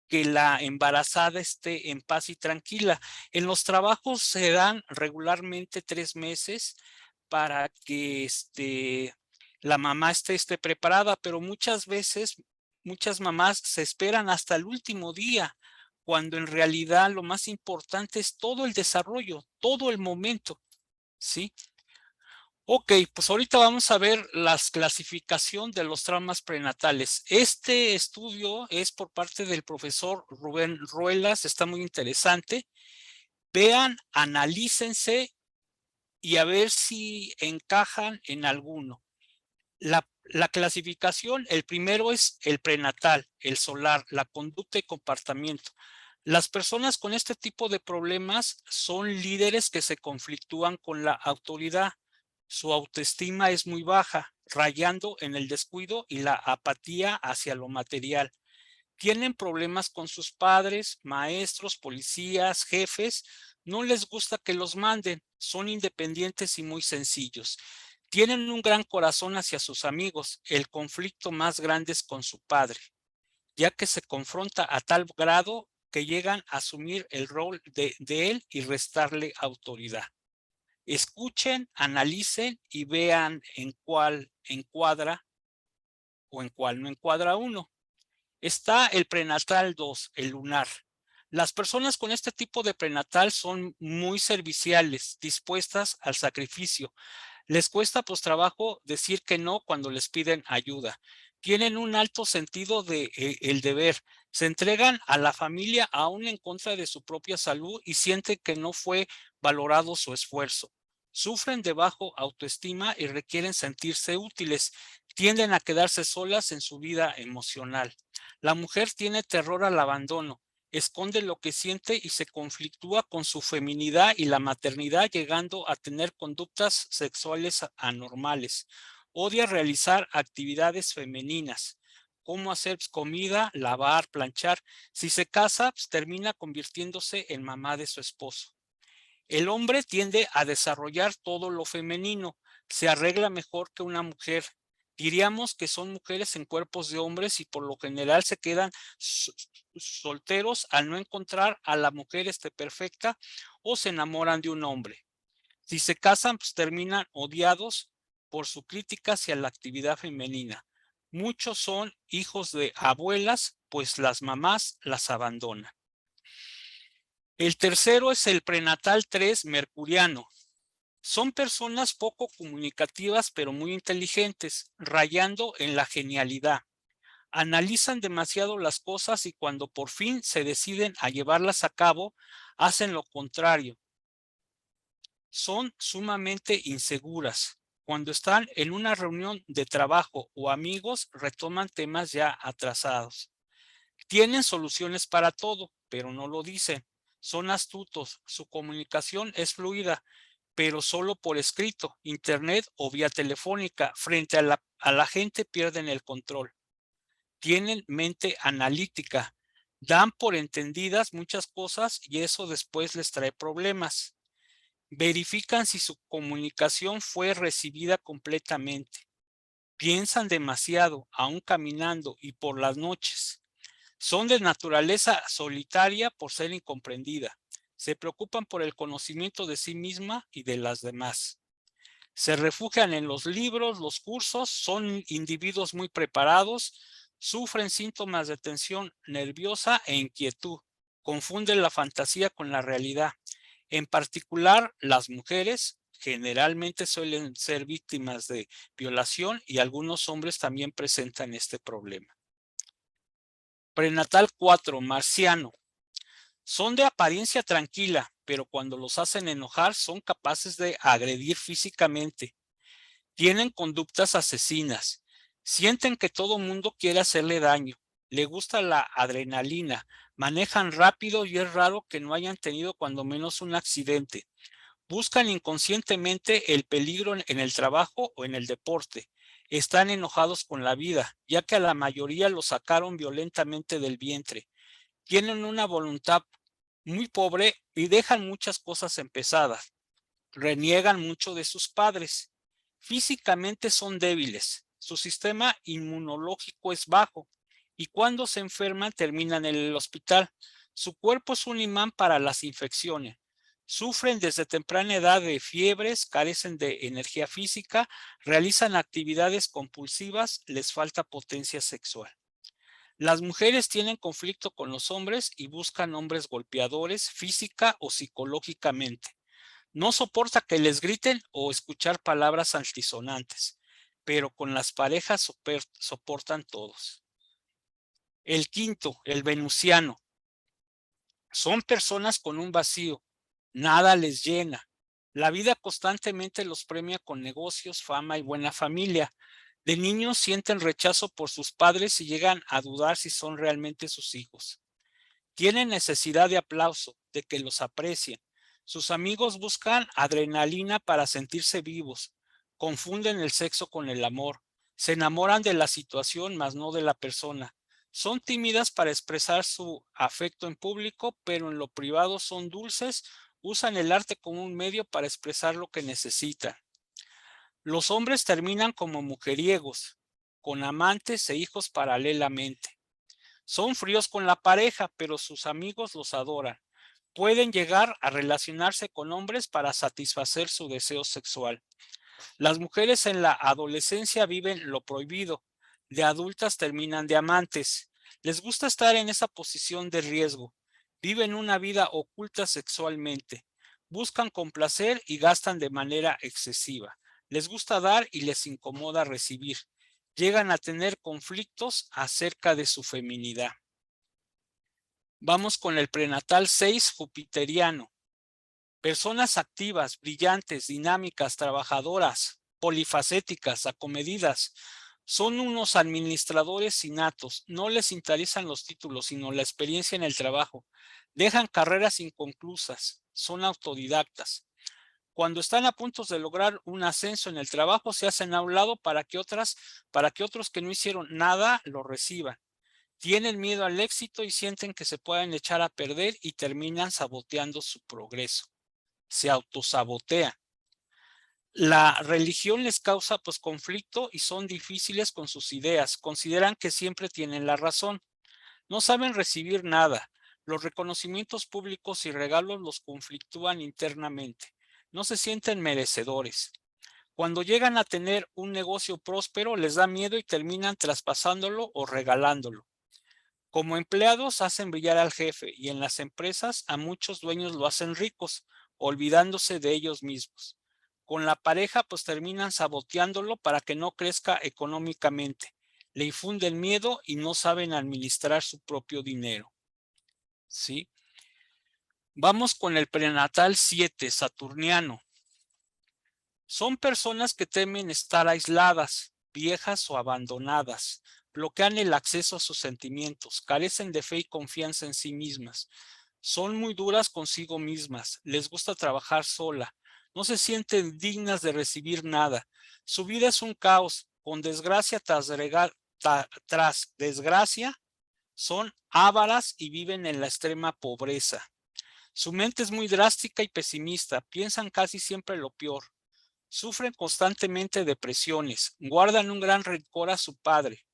que la embarazada esté en paz y tranquila. En los trabajos se dan regularmente 3 meses para que la mamá esté preparada, pero muchas veces, muchas mamás se esperan hasta el último día, cuando en realidad lo más importante es todo el desarrollo, todo el momento, ¿sí? Ok, pues ahorita vamos a ver la clasificación de los traumas prenatales. Este estudio es por parte del profesor Rubén Ruelas, está muy interesante. Vean, analícense y a ver si encajan en alguno. La clasificación, el primero es el prenatal, el solar, la conducta y comportamiento. Las personas con este tipo de problemas son líderes que se conflictúan con la autoridad. Su autoestima es muy baja, rayando en el descuido y la apatía hacia lo material. Tienen problemas con sus padres, maestros, policías, jefes, No les gusta que los manden, son independientes y muy sencillos. Tienen un gran corazón hacia sus amigos. El conflicto más grande es con su padre, ya que se confronta a tal grado que llegan a asumir el rol de él y restarle autoridad. Escuchen, analicen y vean en cuál encuadra o en cuál no encuadra uno. Está el prenatal 2, el lunar. Las personas con este tipo de prenatal son muy serviciales, dispuestas al sacrificio. Les cuesta pues trabajo decir que no cuando les piden ayuda. Tienen un alto sentido de el deber. Se entregan a la familia aún en contra de su propia salud y sienten que no fue valorado su esfuerzo. Sufren de bajo autoestima y requieren sentirse útiles. Tienden a quedarse solas en su vida emocional. La mujer tiene terror al abandono, esconde lo que siente y se conflictúa con su feminidad y la maternidad, llegando a tener conductas sexuales anormales. Odia realizar actividades femeninas, como hacer comida, lavar, planchar. Si se casa, pues, termina convirtiéndose en mamá de su esposo. El hombre tiende a desarrollar todo lo femenino, se arregla mejor que una mujer. Diríamos que son mujeres en cuerpos de hombres y por lo general se quedan solteros al no encontrar a la mujer perfecta o se enamoran de un hombre. Si se casan, pues terminan odiados por su crítica hacia la actividad femenina. Muchos son hijos de abuelas, pues las mamás las abandonan. El tercero es el prenatal 3 mercuriano. Son personas poco comunicativas pero muy inteligentes, rayando en la genialidad. Analizan demasiado las cosas y cuando por fin se deciden a llevarlas a cabo, hacen lo contrario. Son sumamente inseguras. Cuando están en una reunión de trabajo o amigos, retoman temas ya atrasados. Tienen soluciones para todo, pero no lo dicen. Son astutos, su comunicación es fluida, pero solo por escrito, internet o vía telefónica. Frente a la gente pierden el control. Tienen mente analítica, dan por entendidas muchas cosas y eso después les trae problemas. Verifican si su comunicación fue recibida completamente. Piensan demasiado, aún caminando y por las noches. Son de naturaleza solitaria por ser incomprendida. Se preocupan por el conocimiento de sí misma y de las demás. Se refugian en los libros, los cursos, son individuos muy preparados, sufren síntomas de tensión nerviosa e inquietud, confunden la fantasía con la realidad. En particular, las mujeres generalmente suelen ser víctimas de violación y algunos hombres también presentan este problema. Prenatal 4, marciano. Son de apariencia tranquila, pero cuando los hacen enojar son capaces de agredir físicamente. Tienen conductas asesinas. Sienten que todo mundo quiere hacerle daño. Le gusta la adrenalina. Manejan rápido y es raro que no hayan tenido cuando menos un accidente. Buscan inconscientemente el peligro en el trabajo o en el deporte. Están enojados con la vida, ya que a la mayoría los sacaron violentamente del vientre. Tienen una voluntad muy pobre y dejan muchas cosas empezadas. Reniegan mucho de sus padres. Físicamente son débiles. Su sistema inmunológico es bajo y cuando se enferman terminan en el hospital. Su cuerpo es un imán para las infecciones. Sufren desde temprana edad de fiebres, carecen de energía física, realizan actividades compulsivas, les falta potencia sexual. Las mujeres tienen conflicto con los hombres y buscan hombres golpeadores física o psicológicamente. No soporta que les griten o escuchar palabras altisonantes, pero con las parejas soportan todos. El quinto, el venusiano. Son personas con un vacío, nada les llena. La vida constantemente los premia con negocios, fama y buena familia. De niños sienten rechazo por sus padres y llegan a dudar si son realmente sus hijos. Tienen necesidad de aplauso, de que los aprecien. Sus amigos buscan adrenalina para sentirse vivos. Confunden el sexo con el amor. Se enamoran de la situación, mas no de la persona. Son tímidas para expresar su afecto en público, pero en lo privado son dulces, Usan el arte como un medio para expresar lo que necesitan. Los hombres terminan como mujeriegos, con amantes e hijos paralelamente. Son fríos con la pareja, pero sus amigos los adoran. Pueden llegar a relacionarse con hombres para satisfacer su deseo sexual. Las mujeres en la adolescencia viven lo prohibido. De adultas terminan de amantes. Les gusta estar en esa posición de riesgo. Viven una vida oculta sexualmente. Buscan complacer y gastan de manera excesiva. Les gusta dar y les incomoda recibir. Llegan a tener conflictos acerca de su feminidad. Vamos con el prenatal 6 jupiteriano. Personas activas, brillantes, dinámicas, trabajadoras, polifacéticas, acomedidas. Son unos administradores innatos. No les interesan los títulos, sino la experiencia en el trabajo. Dejan carreras inconclusas. Son autodidactas. Cuando están a punto de lograr un ascenso en el trabajo, se hacen a un lado para que otros que no hicieron nada lo reciban. Tienen miedo al éxito y sienten que se pueden echar a perder y terminan saboteando su progreso. Se autosabotean. La religión les causa conflicto y son difíciles con sus ideas. Consideran que siempre tienen la razón. No saben recibir nada. Los reconocimientos públicos y regalos los conflictúan internamente. No se sienten merecedores. Cuando llegan a tener un negocio próspero, les da miedo y terminan traspasándolo o regalándolo. Como empleados hacen brillar al jefe y en las empresas a muchos dueños lo hacen ricos, olvidándose de ellos mismos. Con la pareja terminan saboteándolo para que no crezca económicamente. Le infunden miedo y no saben administrar su propio dinero. ¿Sí? Vamos con el prenatal 7, saturniano. Son personas que temen estar aisladas, viejas o abandonadas. Bloquean el acceso a sus sentimientos, carecen de fe y confianza en sí mismas. Son muy duras consigo mismas, les gusta trabajar sola, no se sienten dignas de recibir nada. Su vida es un caos, con desgracia tras desgracia, son ávaras y viven en la extrema pobreza. Su mente es muy drástica y pesimista, piensan casi siempre lo peor. Sufren constantemente depresiones, guardan un gran rencor a su padre.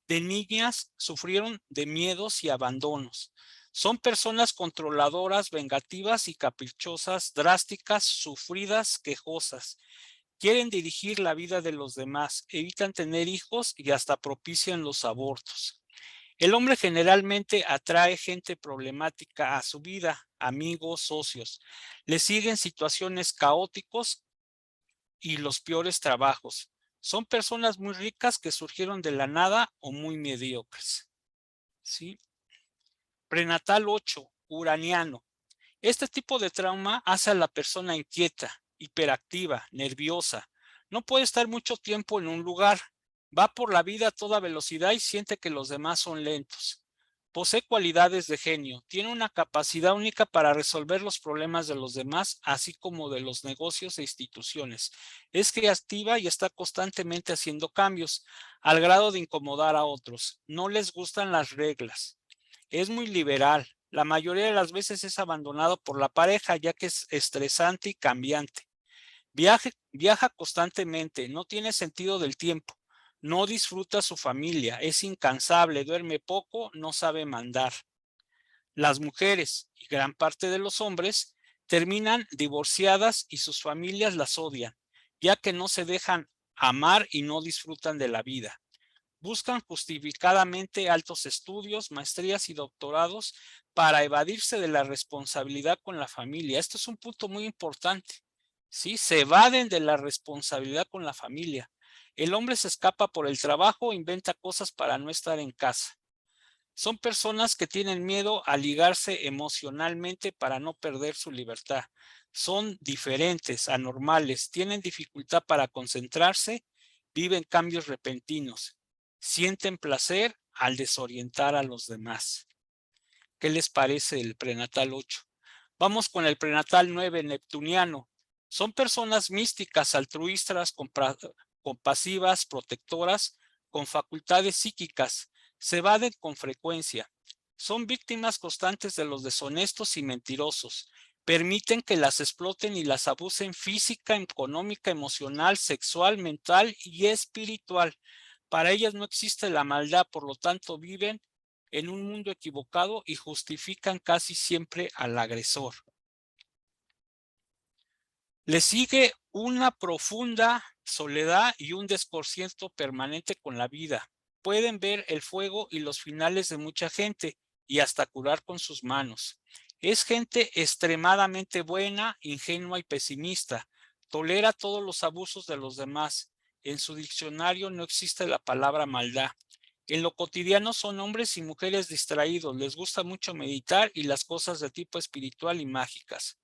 De niñas sufrieron de miedos y abandonos. Son personas controladoras, vengativas y caprichosas, drásticas, sufridas, quejosas. Quieren dirigir la vida de los demás, evitan tener hijos y hasta propician los abortos. El hombre generalmente atrae gente problemática a su vida, amigos, socios. Le siguen situaciones caóticos y los peores trabajos. Son personas muy ricas que surgieron de la nada o muy mediocres. ¿Sí? Prenatal 8, uraniano. Este tipo de trauma hace a la persona inquieta, hiperactiva, nerviosa. No puede estar mucho tiempo en un lugar. Va por la vida a toda velocidad y siente que los demás son lentos. Posee cualidades de genio, tiene una capacidad única para resolver los problemas de los demás, así como de los negocios e instituciones. Es creativa y está constantemente haciendo cambios, al grado de incomodar a otros. No les gustan las reglas. Es muy liberal. La mayoría de las veces es abandonado por la pareja, ya que es estresante y cambiante. Viaja constantemente, no tiene sentido del tiempo. No disfruta su familia, es incansable, duerme poco, no sabe mandar. Las mujeres y gran parte de los hombres terminan divorciadas y sus familias las odian, ya que no se dejan amar y no disfrutan de la vida. Buscan justificadamente altos estudios, maestrías y doctorados para evadirse de la responsabilidad con la familia. Esto es un punto muy importante. ¿Sí? Se evaden de la responsabilidad con la familia. El hombre se escapa por el trabajo, inventa cosas para no estar en casa. Son personas que tienen miedo a ligarse emocionalmente para no perder su libertad. Son diferentes, anormales, tienen dificultad para concentrarse, viven cambios repentinos, sienten placer al desorientar a los demás. ¿Qué les parece el prenatal 8? Vamos con el prenatal 9, neptuniano. Son personas místicas, altruistas, compasivas, protectoras, con facultades psíquicas. Se evaden con frecuencia. Son víctimas constantes de los deshonestos y mentirosos. permiten que las exploten y las abusen física, económica, emocional, sexual, mental y espiritual. Para ellas no existe la maldad, por lo tanto viven en un mundo equivocado y justifican casi siempre al agresor. Le sigue una profunda soledad y un desconcierto permanente con la vida. Pueden ver el fuego y los finales de mucha gente y hasta curar con sus manos. Es gente extremadamente buena, ingenua y pesimista. Tolera todos los abusos de los demás. En su diccionario no existe la palabra maldad. En lo cotidiano son hombres y mujeres distraídos. Les gusta mucho meditar y las cosas de tipo espiritual y mágicas.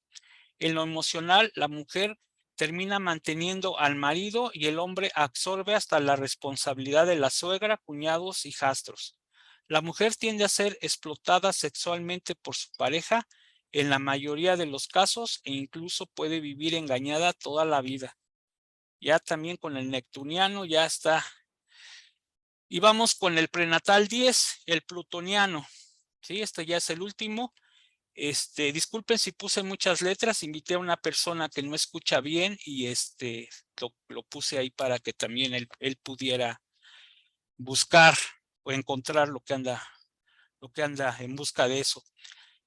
En lo emocional, la mujer termina manteniendo al marido y el hombre absorbe hasta la responsabilidad de la suegra, cuñados y hijastros. La mujer tiende a ser explotada sexualmente por su pareja en la mayoría de los casos e incluso puede vivir engañada toda la vida. Ya también con el neptuniano ya está. Y vamos con el prenatal 10, el plutoniano. Sí, este ya es el último. Disculpen si puse muchas letras, invité a una persona que no escucha bien y lo puse ahí para que también él pudiera buscar o encontrar lo que anda en busca de eso.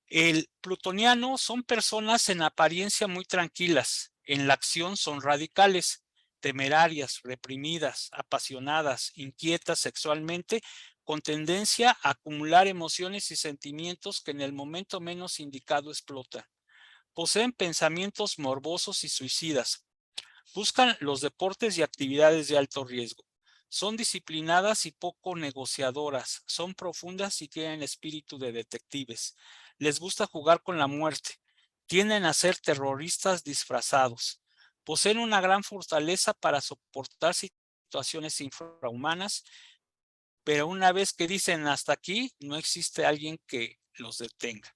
El plutoniano son personas en apariencia muy tranquilas, en la acción son radicales, temerarias, reprimidas, apasionadas, inquietas sexualmente, con tendencia a acumular emociones y sentimientos que en el momento menos indicado explotan. Poseen pensamientos morbosos y suicidas. Buscan los deportes y actividades de alto riesgo. Son disciplinadas y poco negociadoras. Son profundas y tienen espíritu de detectives. Les gusta jugar con la muerte. Tienden a ser terroristas disfrazados. Poseen una gran fortaleza para soportar situaciones infrahumanas, pero una vez que dicen hasta aquí, no existe alguien que los detenga.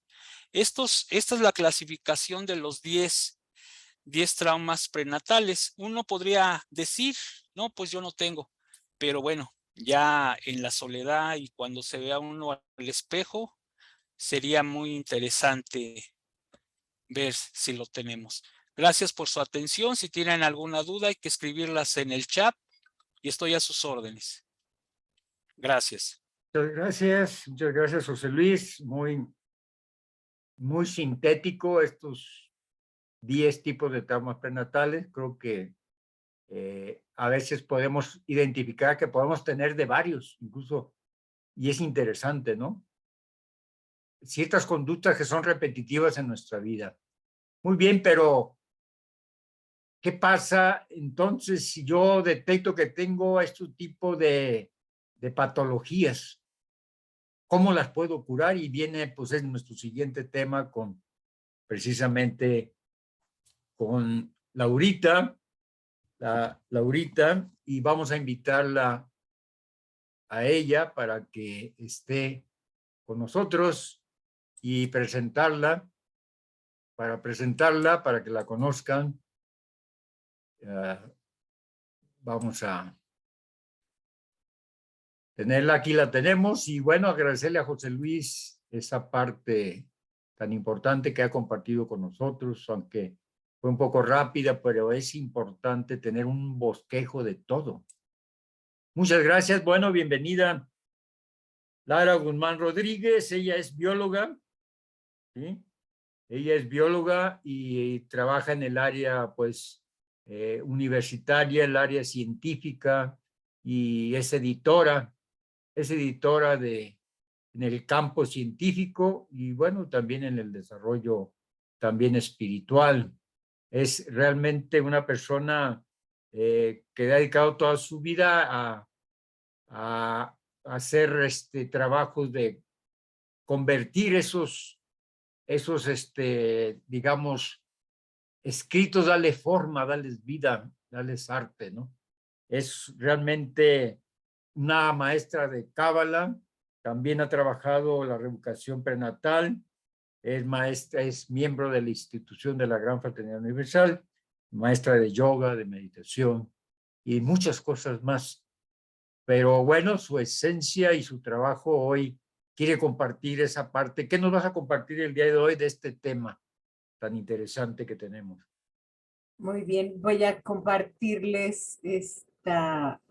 Esta es la clasificación de los 10 traumas prenatales. Uno podría decir, no, pues yo no tengo, pero bueno, ya en la soledad y cuando se vea uno al espejo, sería muy interesante ver si lo tenemos. Gracias por su atención. Si tienen alguna duda, hay que escribirlas en el chat y estoy a sus órdenes. Gracias. Muchas gracias, José Luis. Muy sintético estos 10 tipos de traumas prenatales. Creo que a veces podemos identificar que podemos tener de varios, incluso, y es interesante, ¿no? Ciertas conductas que son repetitivas en nuestra vida. Muy bien, pero ¿qué pasa entonces si yo detecto que tengo este tipo de patologías? ¿Cómo las puedo curar? Y viene, pues, es nuestro siguiente tema precisamente con Laurita, y vamos a invitarla a ella para que esté con nosotros y para que la conozcan. Vamos a tenerla aquí, la tenemos, y bueno, agradecerle a José Luis esa parte tan importante que ha compartido con nosotros, aunque fue un poco rápida, pero es importante tener un bosquejo de todo. Muchas gracias. Bueno, bienvenida Lara Guzmán Rodríguez. Ella es bióloga, ¿sí? Ella es bióloga y trabaja en el área, pues, universitaria, el área científica, y es editora en el campo científico y, bueno, también en el desarrollo también espiritual. Es realmente una persona que ha dedicado toda su vida a hacer trabajos de convertir esos digamos, escritos, darle forma, darles vida, darles arte, ¿no? Es realmente una maestra de Cábala, también ha trabajado la reeducación prenatal, es maestra, es miembro de la institución de la Gran Fraternidad Universal, maestra de yoga, de meditación y muchas cosas más. Pero bueno, su esencia y su trabajo hoy quiere compartir esa parte. ¿Qué nos vas a compartir el día de hoy de este tema? tan interesante que tenemos. Muy bien, voy a compartirles esta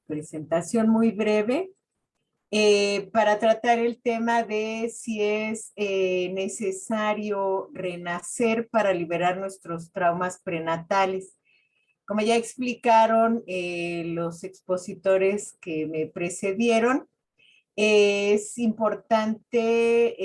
presentación muy breve para tratar el tema de si es necesario renacer para liberar nuestros traumas prenatales. Como ya explicaron los expositores que me precedieron, es importante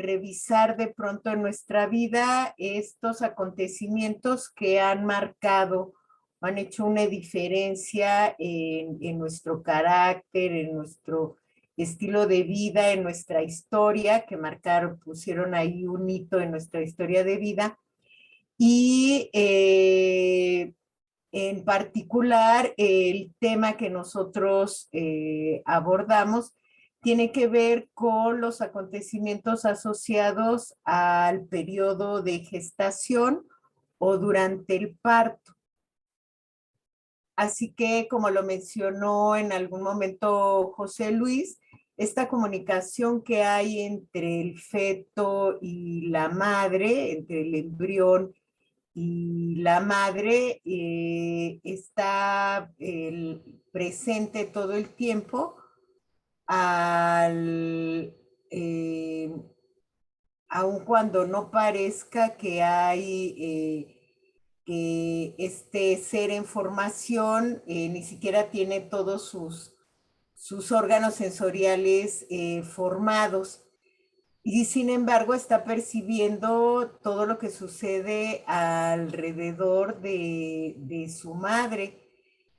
revisar de pronto en nuestra vida estos acontecimientos que han marcado, han hecho una diferencia en nuestro carácter, en nuestro estilo de vida, en nuestra historia, que marcaron, pusieron ahí un hito en nuestra historia de vida. Y en particular, el tema que nosotros abordamos tiene que ver con los acontecimientos asociados al periodo de gestación o durante el parto. Así que, como lo mencionó en algún momento José Luis, esta comunicación que hay entre el feto y la madre, entre el embrión y la madre, está presente todo el tiempo, aun cuando no parezca que hay que este ser en formación ni siquiera tiene todos sus órganos sensoriales formados. Y sin embargo está percibiendo todo lo que sucede alrededor de su madre.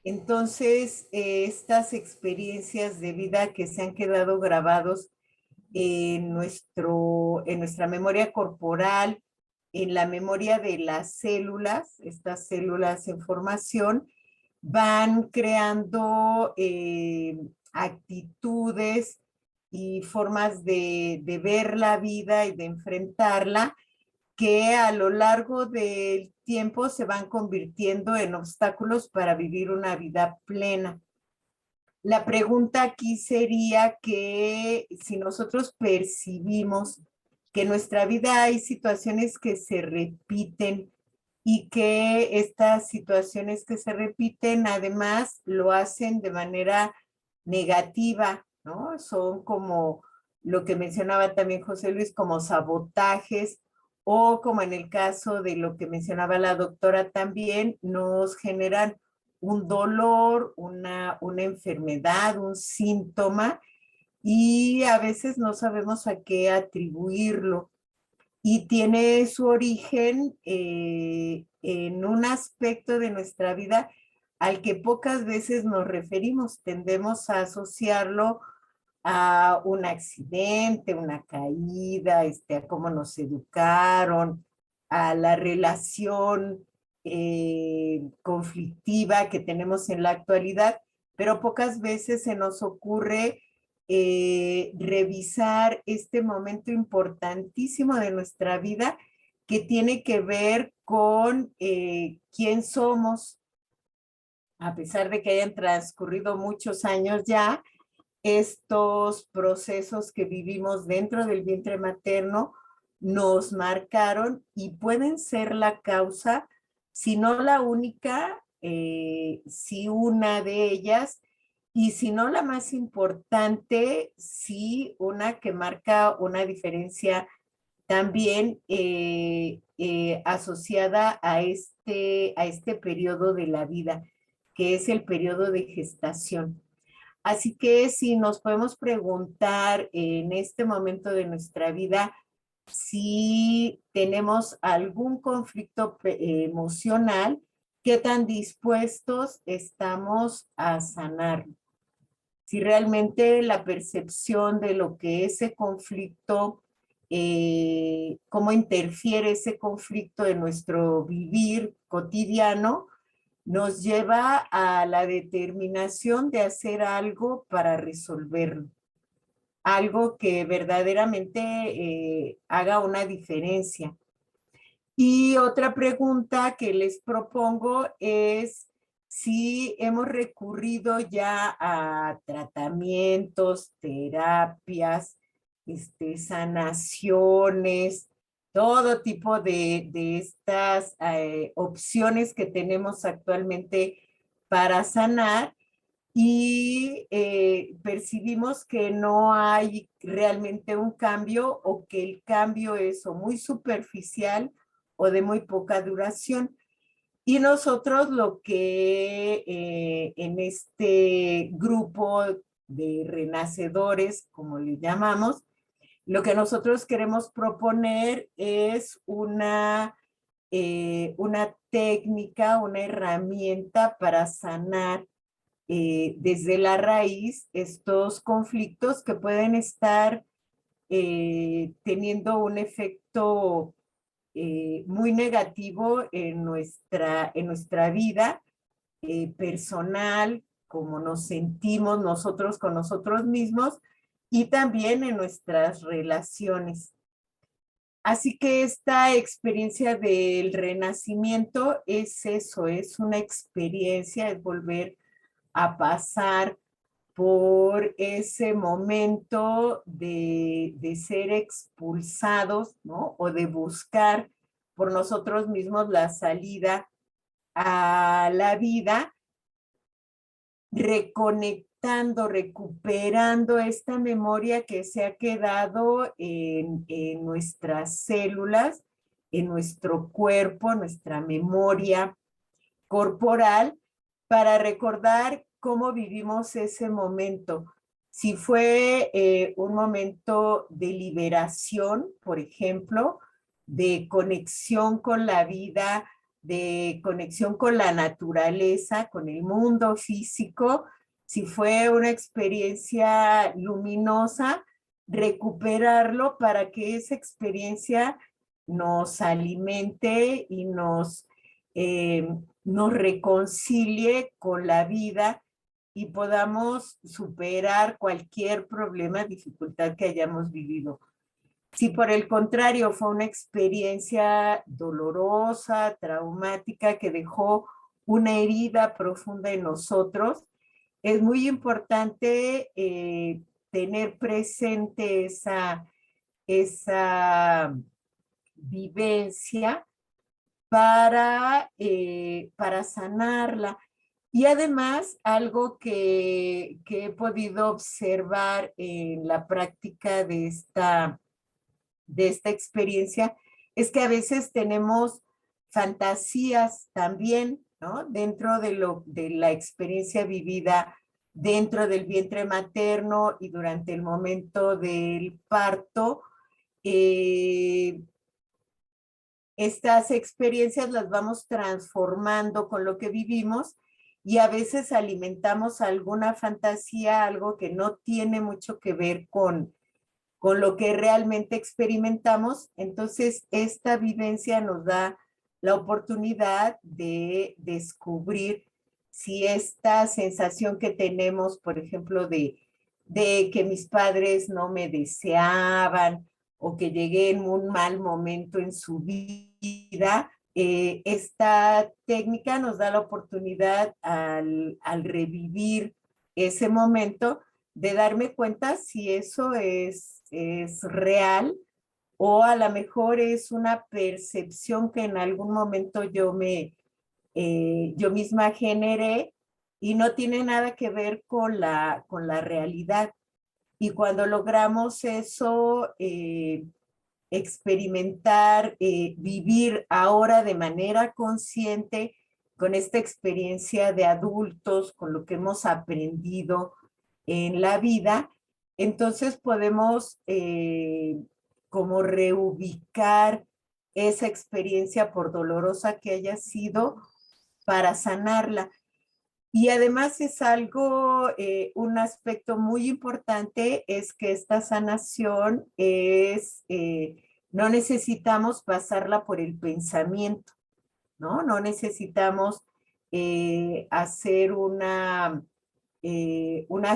Entonces, estas experiencias de vida que se han quedado grabados en nuestra memoria corporal, en la memoria de las células, estas células en formación, van creando actitudes y formas de ver la vida y de enfrentarla, que a lo largo del tiempo se van convirtiendo en obstáculos para vivir una vida plena. La pregunta aquí sería que si nosotros percibimos que en nuestra vida hay situaciones que se repiten y que estas situaciones que se repiten además lo hacen de manera negativa, ¿no? Son como lo que mencionaba también José Luis, como sabotajes, o como en el caso de lo que mencionaba la doctora también, nos generan un dolor, una enfermedad, un síntoma, y a veces no sabemos a qué atribuirlo. Y tiene su origen en un aspecto de nuestra vida al que pocas veces nos referimos. Tendemos a asociarlo a un accidente, una caída, a cómo nos educaron, a la relación conflictiva que tenemos en la actualidad, pero pocas veces se nos ocurre revisar este momento importantísimo de nuestra vida que tiene que ver con quién somos, a pesar de que hayan transcurrido muchos años ya. Estos procesos que vivimos dentro del vientre materno nos marcaron y pueden ser la causa, si no la única, si una de ellas, y si no la más importante, sí una que marca una diferencia también asociada a este periodo de la vida, que es el periodo de gestación. Así que si nos podemos preguntar en este momento de nuestra vida si tenemos algún conflicto emocional, ¿qué tan dispuestos estamos a sanar? Si realmente la percepción de lo que ese conflicto, cómo interfiere ese conflicto en nuestro vivir cotidiano, nos lleva a la determinación de hacer algo para resolverlo. Algo que verdaderamente haga una diferencia. Y otra pregunta que les propongo es si hemos recurrido ya a tratamientos, terapias, sanaciones, todo tipo de estas opciones que tenemos actualmente para sanar, y percibimos que no hay realmente un cambio, o que el cambio es o muy superficial o de muy poca duración. Y nosotros lo que en este grupo de renacedores, como le llamamos, lo que nosotros queremos proponer es una técnica, una herramienta para sanar desde la raíz estos conflictos que pueden estar teniendo un efecto muy negativo en nuestra vida personal, como nos sentimos nosotros con nosotros mismos, y también en nuestras relaciones. Así que esta experiencia del renacimiento es eso, es una experiencia, es volver a pasar por ese momento de ser expulsados, ¿no? O de buscar por nosotros mismos la salida a la vida, reconectando, recuperando esta memoria que se ha quedado en nuestras células, en nuestro cuerpo, nuestra memoria corporal, para recordar cómo vivimos ese momento. Si fue un momento de liberación, por ejemplo, de conexión con la vida, de conexión con la naturaleza, con el mundo físico, si fue una experiencia luminosa, recuperarlo para que esa experiencia nos alimente y nos reconcilie con la vida y podamos superar cualquier problema, dificultad que hayamos vivido. Si por el contrario fue una experiencia dolorosa, traumática, que dejó una herida profunda en nosotros, es muy importante tener presente esa vivencia para sanarla. Y además, algo que he podido observar en la práctica de esta experiencia es que a veces tenemos fantasías también, ¿no? Dentro de la experiencia vivida dentro del vientre materno y durante el momento del parto. Estas experiencias las vamos transformando con lo que vivimos, y a veces alimentamos alguna fantasía, algo que no tiene mucho que ver con lo que realmente experimentamos. Entonces, esta vivencia nos da la oportunidad de descubrir si esta sensación que tenemos, por ejemplo, de que mis padres no me deseaban, o que llegué en un mal momento en su vida, esta técnica nos da la oportunidad al revivir ese momento, de darme cuenta si eso es real, o a lo mejor es una percepción que en algún momento yo misma generé y no tiene nada que ver con la realidad. Y cuando logramos eso, experimentar, vivir ahora de manera consciente con esta experiencia de adultos, con lo que hemos aprendido en la vida, entonces podemos como reubicar esa experiencia, por dolorosa que haya sido, para sanarla. Y además es algo, un aspecto muy importante es que esta sanación no necesitamos pasarla por el pensamiento, ¿no? No necesitamos hacer una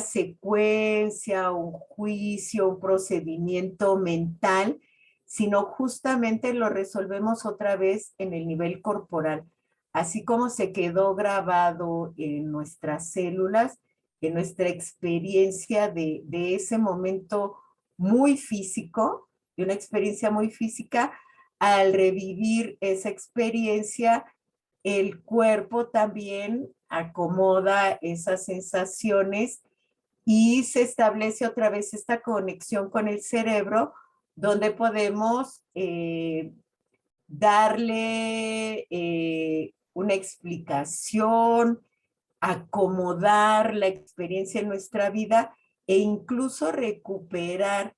secuencia, un juicio, un procedimiento mental, sino justamente lo resolvemos otra vez en el nivel corporal. Así como se quedó grabado en nuestras células, en nuestra experiencia de ese momento muy físico, de una experiencia muy física, al revivir esa experiencia, el cuerpo también acomoda esas sensaciones y se establece otra vez esta conexión con el cerebro, donde podemos darle una explicación, acomodar la experiencia en nuestra vida e incluso recuperar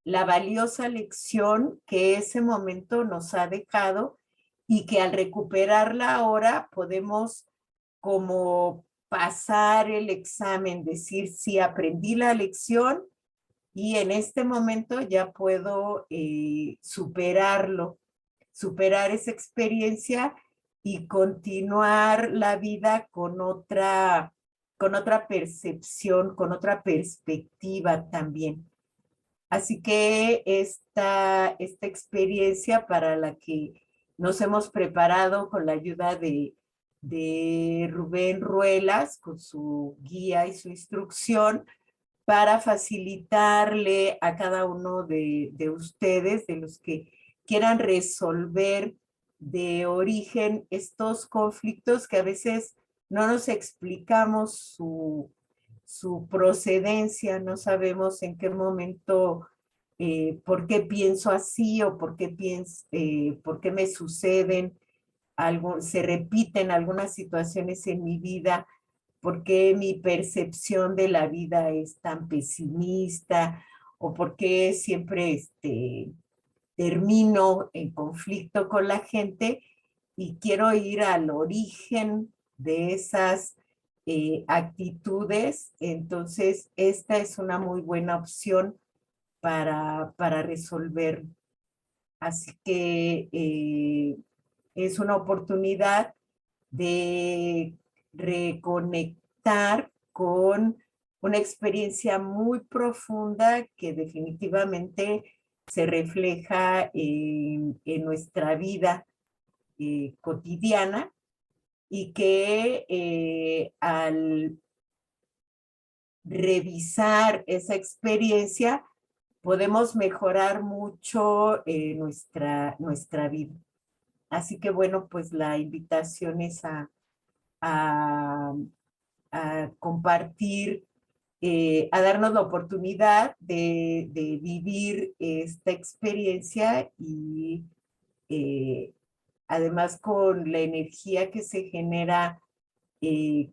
la valiosa lección que ese momento nos ha dejado y que al recuperarla ahora podemos como pasar el examen, decir si aprendí la lección y en este momento ya puedo superar esa experiencia y continuar la vida con otra percepción, con otra perspectiva también. Así que esta experiencia para la que nos hemos preparado con la ayuda de Rubén Ruelas, con su guía y su instrucción, para facilitarle a cada uno de ustedes, de los que quieran resolver de origen estos conflictos que a veces no nos explicamos su procedencia, no sabemos en qué momento, por qué pienso así o por qué me suceden, se repiten algunas situaciones en mi vida, por qué mi percepción de la vida es tan pesimista o por qué siempre termino en conflicto con la gente y quiero ir al origen de esas actitudes. Entonces, esta es una muy buena opción para resolver. Así que es una oportunidad de reconectar con una experiencia muy profunda que definitivamente se refleja en nuestra vida cotidiana y que al revisar esa experiencia podemos mejorar mucho nuestra vida. Así que bueno, pues la invitación es a compartir, a darnos la oportunidad de vivir esta experiencia y además con la energía que se genera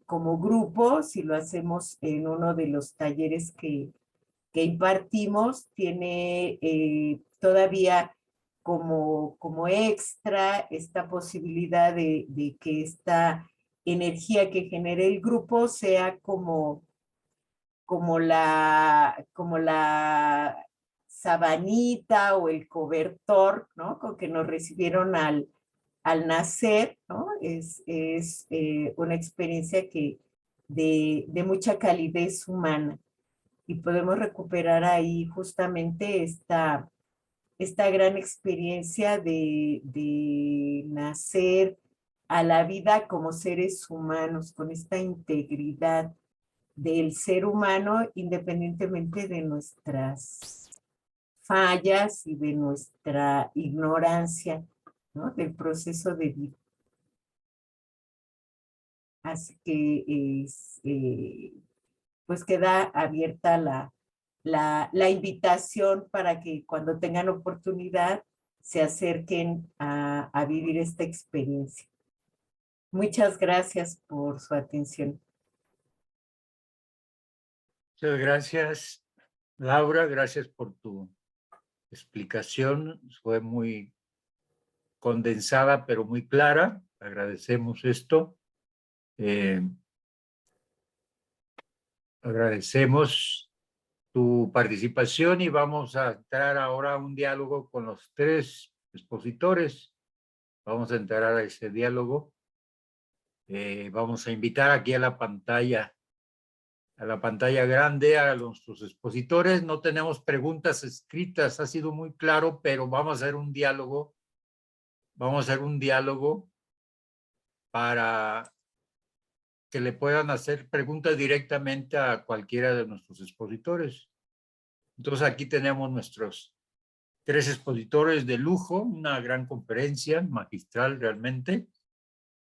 como grupo, si lo hacemos en uno de los talleres que impartimos, tiene todavía como extra esta posibilidad de que esta energía que genere el grupo sea como la sabanita o el cobertor, ¿no? Con que nos recibieron al nacer, ¿no? Es una experiencia de mucha calidez humana y podemos recuperar ahí justamente esta gran experiencia de nacer a la vida como seres humanos, con esta integridad del ser humano, independientemente de nuestras fallas y de nuestra ignorancia, ¿no? Del proceso de vida. Así que pues queda abierta la invitación para que cuando tengan oportunidad se acerquen a vivir esta experiencia. Muchas gracias por su atención. Muchas gracias, Laura. Gracias por tu explicación. Fue muy condensada, pero muy clara. Agradecemos esto. Agradecemos tu participación y vamos a entrar ahora a un diálogo con los tres expositores. Vamos a entrar a ese diálogo. Vamos a invitar aquí a la pantalla grande a nuestros expositores. No tenemos preguntas escritas, ha sido muy claro, pero vamos a hacer un diálogo. Vamos a hacer un diálogo para que le puedan hacer preguntas directamente a cualquiera de nuestros expositores. Entonces aquí tenemos nuestros 3 expositores de lujo, una gran conferencia magistral realmente,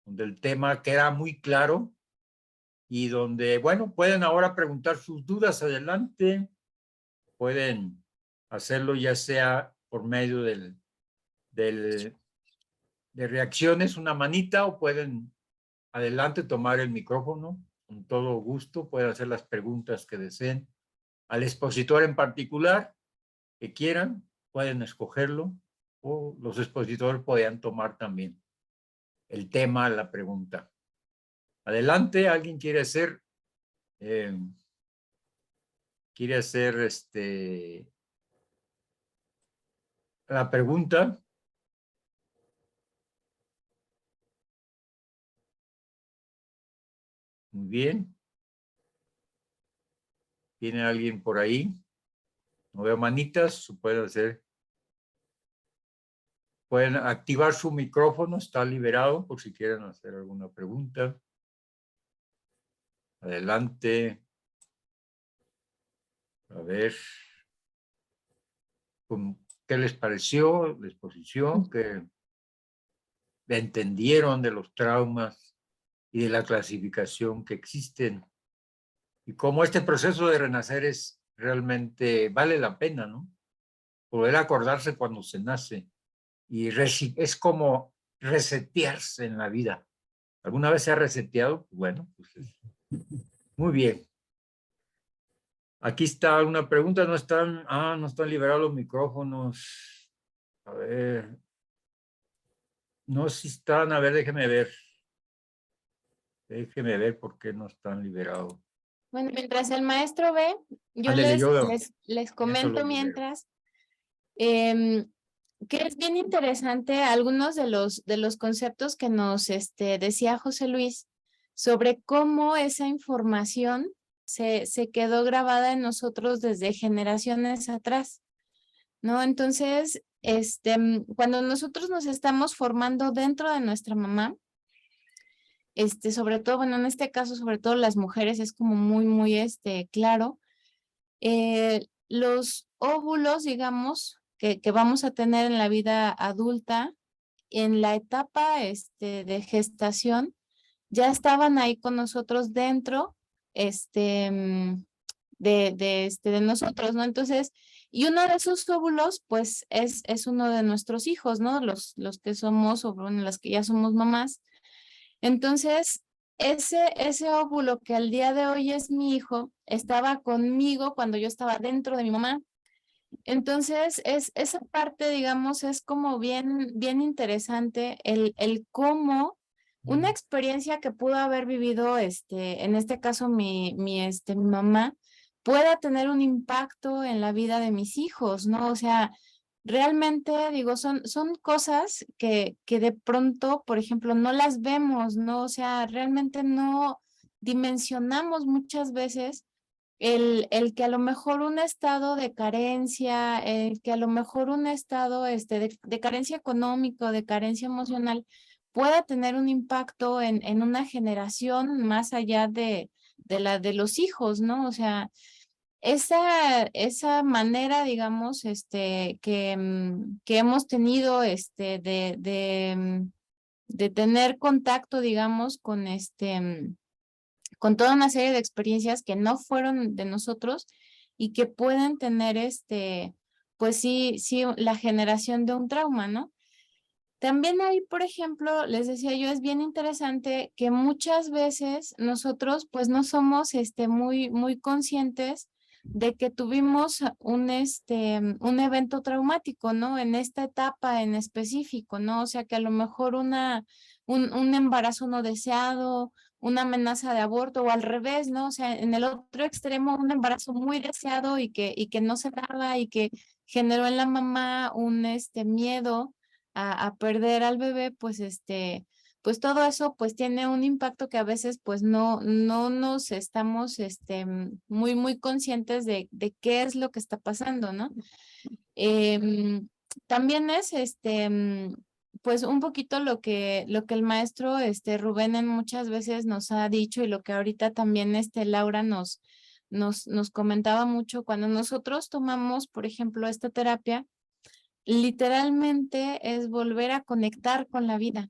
donde el tema queda muy claro y donde, bueno, pueden ahora preguntar sus dudas adelante, pueden hacerlo ya sea por medio de reacciones, una manita, o pueden adelante tomar el micrófono con todo gusto, pueden hacer las preguntas que deseen al expositor en particular que quieran, pueden escogerlo, o los expositores podrían tomar también el tema, la pregunta. Adelante, ¿alguien quiere hacer la pregunta? Muy bien. ¿Tiene alguien por ahí? No veo manitas, pueden hacer. Pueden activar su micrófono, está liberado por si quieren hacer alguna pregunta. Adelante. A ver. ¿Qué les pareció la exposición? ¿Qué entendieron de los traumas y de la clasificación que existen? Y cómo este proceso de renacer es realmente, vale la pena, ¿no? Poder acordarse cuando se nace. Y es como resetearse en la vida. ¿Alguna vez se ha reseteado? Bueno, pues muy bien. Aquí está una pregunta, no están liberados los micrófonos. A ver. No, si están, a ver, déjeme ver. Déjeme ver por qué no están liberados. Bueno, mientras el maestro ve, yo Ándele, les eso comento lo libero. mientras que es bien interesante algunos de los conceptos que nos decía José Luis sobre cómo esa información se quedó grabada en nosotros desde generaciones atrás, ¿no? Entonces, cuando nosotros nos estamos formando dentro de nuestra mamá, sobre todo, bueno, en este caso, sobre todo las mujeres, es como muy claro, los óvulos, digamos, que vamos a tener en la vida adulta, en la etapa de gestación, ya estaban ahí con nosotros dentro de nosotros, ¿no? Entonces, y uno de esos óvulos, pues, es uno de nuestros hijos, ¿no? Los que somos, o bueno, las que ya somos mamás. Entonces, ese óvulo que al día de hoy es mi hijo, estaba conmigo cuando yo estaba dentro de mi mamá. Entonces, esa parte, digamos, es como bien interesante el cómo una experiencia que pudo haber vivido, en este caso, mi mamá, pueda tener un impacto en la vida de mis hijos, ¿no? O sea, realmente, digo, son cosas que de pronto, por ejemplo, no las vemos, ¿no? O sea, realmente no dimensionamos muchas veces el que a lo mejor un estado de carencia, el que a lo mejor un estado de carencia económico, de carencia emocional, pueda tener un impacto en una generación más allá de la de los hijos, ¿no? O sea, esa manera, digamos, que hemos tenido de tener contacto, digamos, con toda una serie de experiencias que no fueron de nosotros y que pueden tener pues sí, la generación de un trauma, ¿no? También ahí, por ejemplo, les decía yo, es bien interesante que muchas veces nosotros pues no somos muy conscientes de que tuvimos un evento traumático, ¿no? En esta etapa en específico, ¿no? O sea, que a lo mejor un embarazo no deseado, una amenaza de aborto o al revés, ¿no? O sea, en el otro extremo, un embarazo muy deseado y que no se daba y que generó en la mamá un miedo a perder al bebé, pues pues todo eso pues tiene un impacto que a veces pues no nos estamos muy conscientes de qué es lo que está pasando, ¿no? También es pues un poquito lo que el maestro Rubén en muchas veces nos ha dicho y lo que ahorita también Laura nos comentaba mucho cuando nosotros tomamos, por ejemplo, esta terapia. literalmente es volver a conectar con la vida,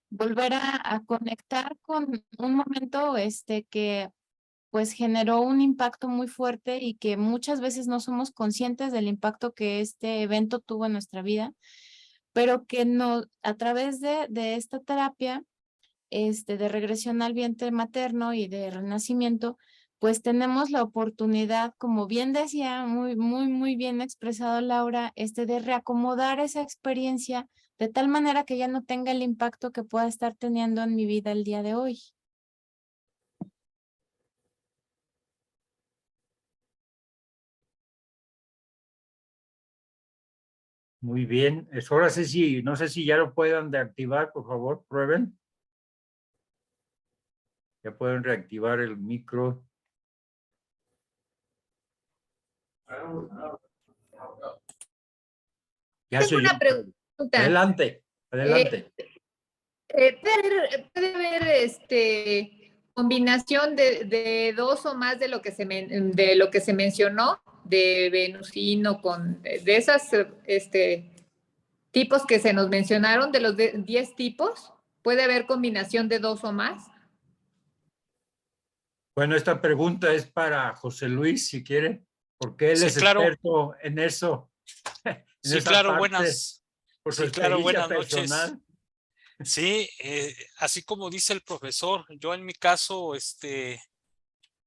volver a conectar con un momento que pues generó un impacto muy fuerte y que muchas veces no somos conscientes del impacto que este evento tuvo en nuestra vida, pero que a través de esta terapia de regresión al vientre materno y de renacimiento, pues tenemos la oportunidad, como bien decía, muy bien expresado Laura, de reacomodar esa experiencia de tal manera que ya no tenga el impacto que pueda estar teniendo en mi vida el día de hoy. Muy bien. Ahora sí, no sé si ya lo puedan reactivar, por favor, prueben. Ya pueden reactivar el micro. Ya Tengo se oyó. una pregunta. Adelante, adelante. ¿Puede haber combinación de dos o más de lo que se mencionó, de venusino de esas tipos que se nos mencionaron, de los 10 tipos? ¿Puede haber combinación de dos o más? Bueno, esta pregunta es para José Luis, si quiere, porque él Sí, es claro. experto en eso, en Sí, esa claro, parte, por su experiencia buenas noches. personal. Sí, así como dice el profesor, yo en mi caso,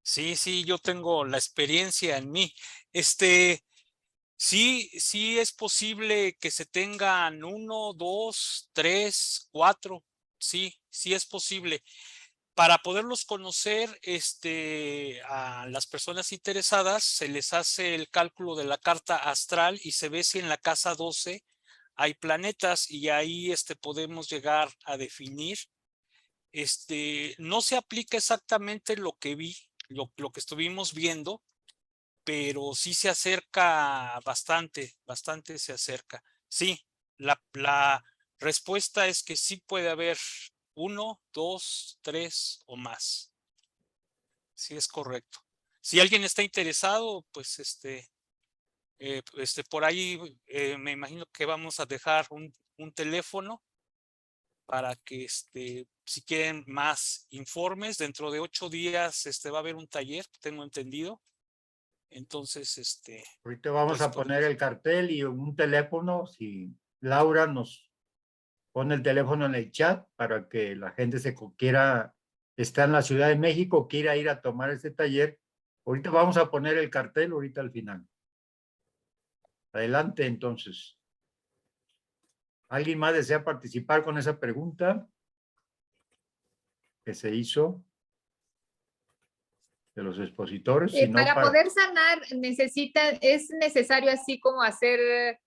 sí, yo tengo la experiencia en mí. Sí es posible que se tengan 1, 2, 3, 4. Sí es posible. Para poderlos conocer, a las personas interesadas se les hace el cálculo de la carta astral y se ve si en la casa 12 hay planetas y ahí podemos llegar a definir. No se aplica exactamente lo que vi, lo que estuvimos viendo, pero sí se acerca bastante se acerca. Sí, la respuesta es que sí puede haber 1, 2, 3 o más. Sí, es correcto. Si alguien está interesado, pues por ahí me imagino que vamos a dejar un teléfono para que si quieren más informes, dentro de 8 días va a haber un taller, tengo entendido. Entonces, Ahorita vamos pues, a poner el cartel y un teléfono, si Laura nos pone el teléfono en el chat para que la gente está en la Ciudad de México, quiera ir a tomar este taller. Ahorita vamos a poner el cartel, ahorita al final. Adelante, entonces. ¿Alguien más desea participar con esa pregunta que se hizo de los expositores? Si no, Para poder sanar, es necesario así como hacer,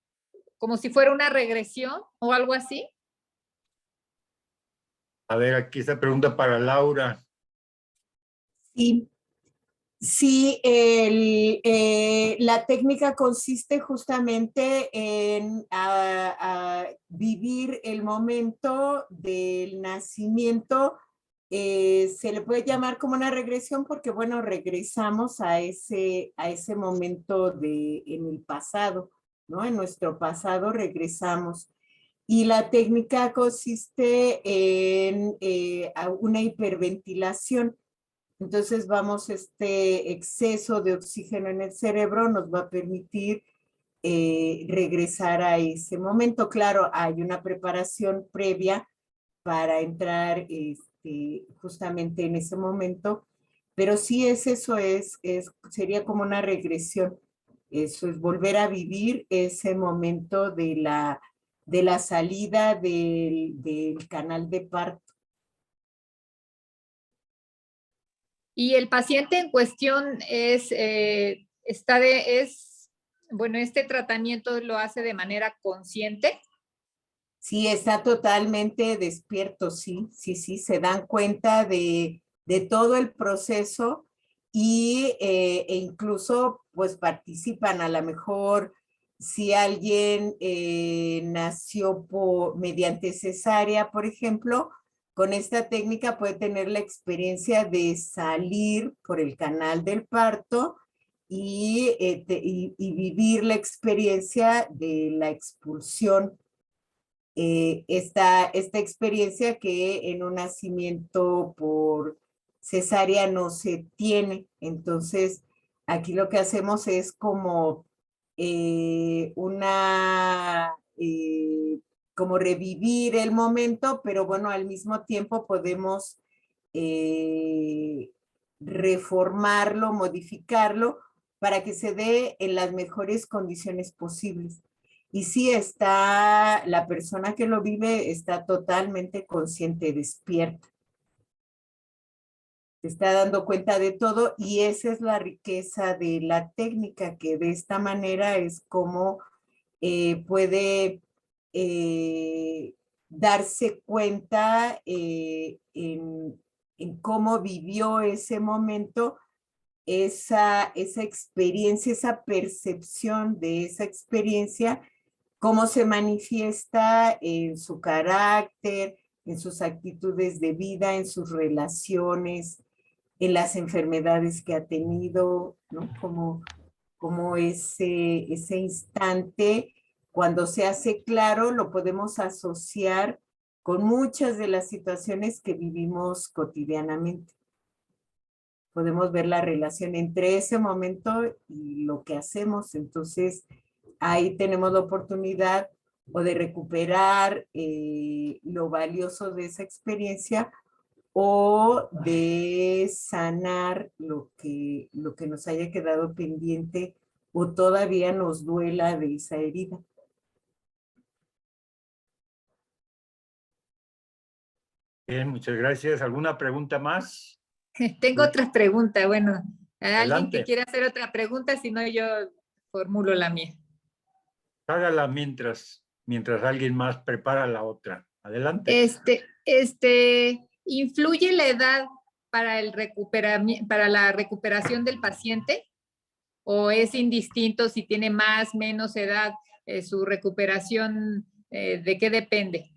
como si fuera una regresión o algo así. A ver, aquí esta pregunta para Laura. Sí, la técnica consiste justamente en vivir el momento del nacimiento. Se le puede llamar como una regresión porque, bueno, regresamos a ese momento en el pasado, ¿no? En nuestro pasado regresamos. Y la técnica consiste en una hiperventilación. Entonces este exceso de oxígeno en el cerebro nos va a permitir regresar a ese momento. Claro, hay una preparación previa para entrar justamente en ese momento, pero sí es eso, sería como una regresión. Eso es volver a vivir ese momento de la salida del canal de parto. Y el paciente en cuestión bueno, este tratamiento lo hace de manera consciente. Sí, está totalmente despierto, sí, se dan cuenta de todo el proceso e incluso pues participan. A lo mejor si alguien nació mediante cesárea, por ejemplo, con esta técnica puede tener la experiencia de salir por el canal del parto y vivir la experiencia de la expulsión. Esta experiencia que en un nacimiento por cesárea no se tiene. Entonces, aquí lo que hacemos es como como revivir el momento, pero bueno, al mismo tiempo podemos reformarlo, modificarlo para que se dé en las mejores condiciones posibles. Y sí está, la persona que lo vive está totalmente consciente, despierta. Se está dando cuenta de todo y esa es la riqueza de la técnica, que de esta manera es como puede darse cuenta en cómo vivió ese momento, esa experiencia, esa percepción de esa experiencia, cómo se manifiesta en su carácter, en sus actitudes de vida, en sus relaciones, en las enfermedades que ha tenido, ¿no? Como ese instante, cuando se hace claro, lo podemos asociar con muchas de las situaciones que vivimos cotidianamente. Podemos ver la relación entre ese momento y lo que hacemos. Entonces, ahí tenemos la oportunidad o de recuperar lo valioso de esa experiencia o de sanar lo que nos haya quedado pendiente o todavía nos duela de esa herida. Bien, muchas gracias. ¿Alguna pregunta más? Tengo otra pregunta. Bueno, ¿hay alguien que Adelante. quiera hacer otra pregunta? Si no, yo formulo la mía. Hágala mientras alguien más prepara la otra. Adelante. ¿Influye la edad para para la recuperación del paciente? ¿O es indistinto si tiene más, menos edad, su recuperación, de qué depende?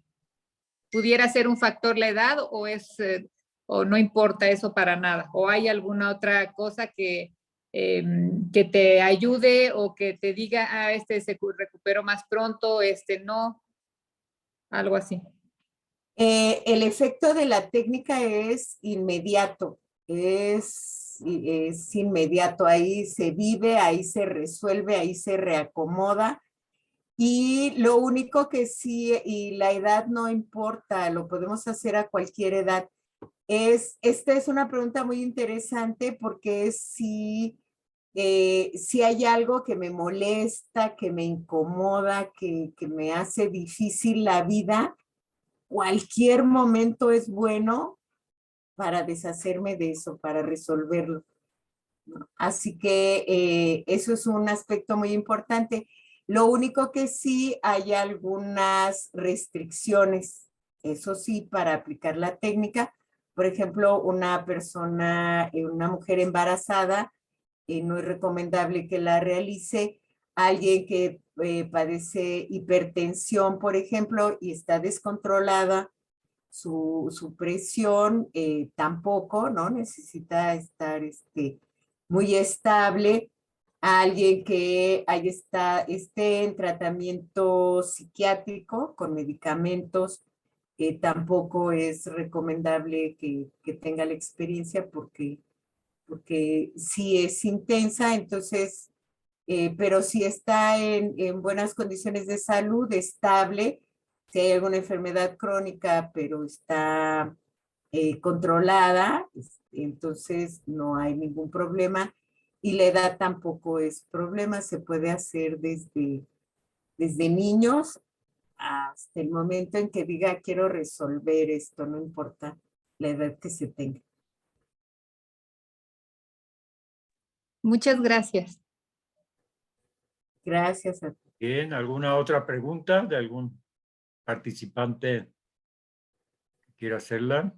¿Pudiera ser un factor la edad o no importa eso para nada? ¿O hay alguna otra cosa que te ayude o que te diga, se recuperó más pronto, no? Algo así. El efecto de la técnica es inmediato, es inmediato, ahí se vive, ahí se resuelve, ahí se reacomoda. Y lo único que sí, y la edad no importa, lo podemos hacer a cualquier edad. Esta es una pregunta muy interesante porque si hay algo que me molesta, que me incomoda, que me hace difícil la vida, cualquier momento es bueno para deshacerme de eso, para resolverlo. Así que eso es un aspecto muy importante. Lo único que sí hay algunas restricciones, eso sí, para aplicar la técnica. Por ejemplo, una persona, una mujer embarazada, no es recomendable que la realice. Alguien que padece hipertensión, por ejemplo, y está descontrolada, su presión tampoco, ¿no? Necesita estar muy estable. Alguien que esté en tratamiento psiquiátrico con medicamentos, tampoco es recomendable que tenga la experiencia porque sí es intensa. Entonces, pero si está en buenas condiciones de salud, estable, si hay alguna enfermedad crónica, pero está controlada, entonces no hay ningún problema. Y la edad tampoco es problema, se puede hacer desde niños hasta el momento en que diga quiero resolver esto, no importa la edad que se tenga. Muchas gracias. Gracias a ti. Bien, ¿alguna otra pregunta de algún participante que quiera hacerla?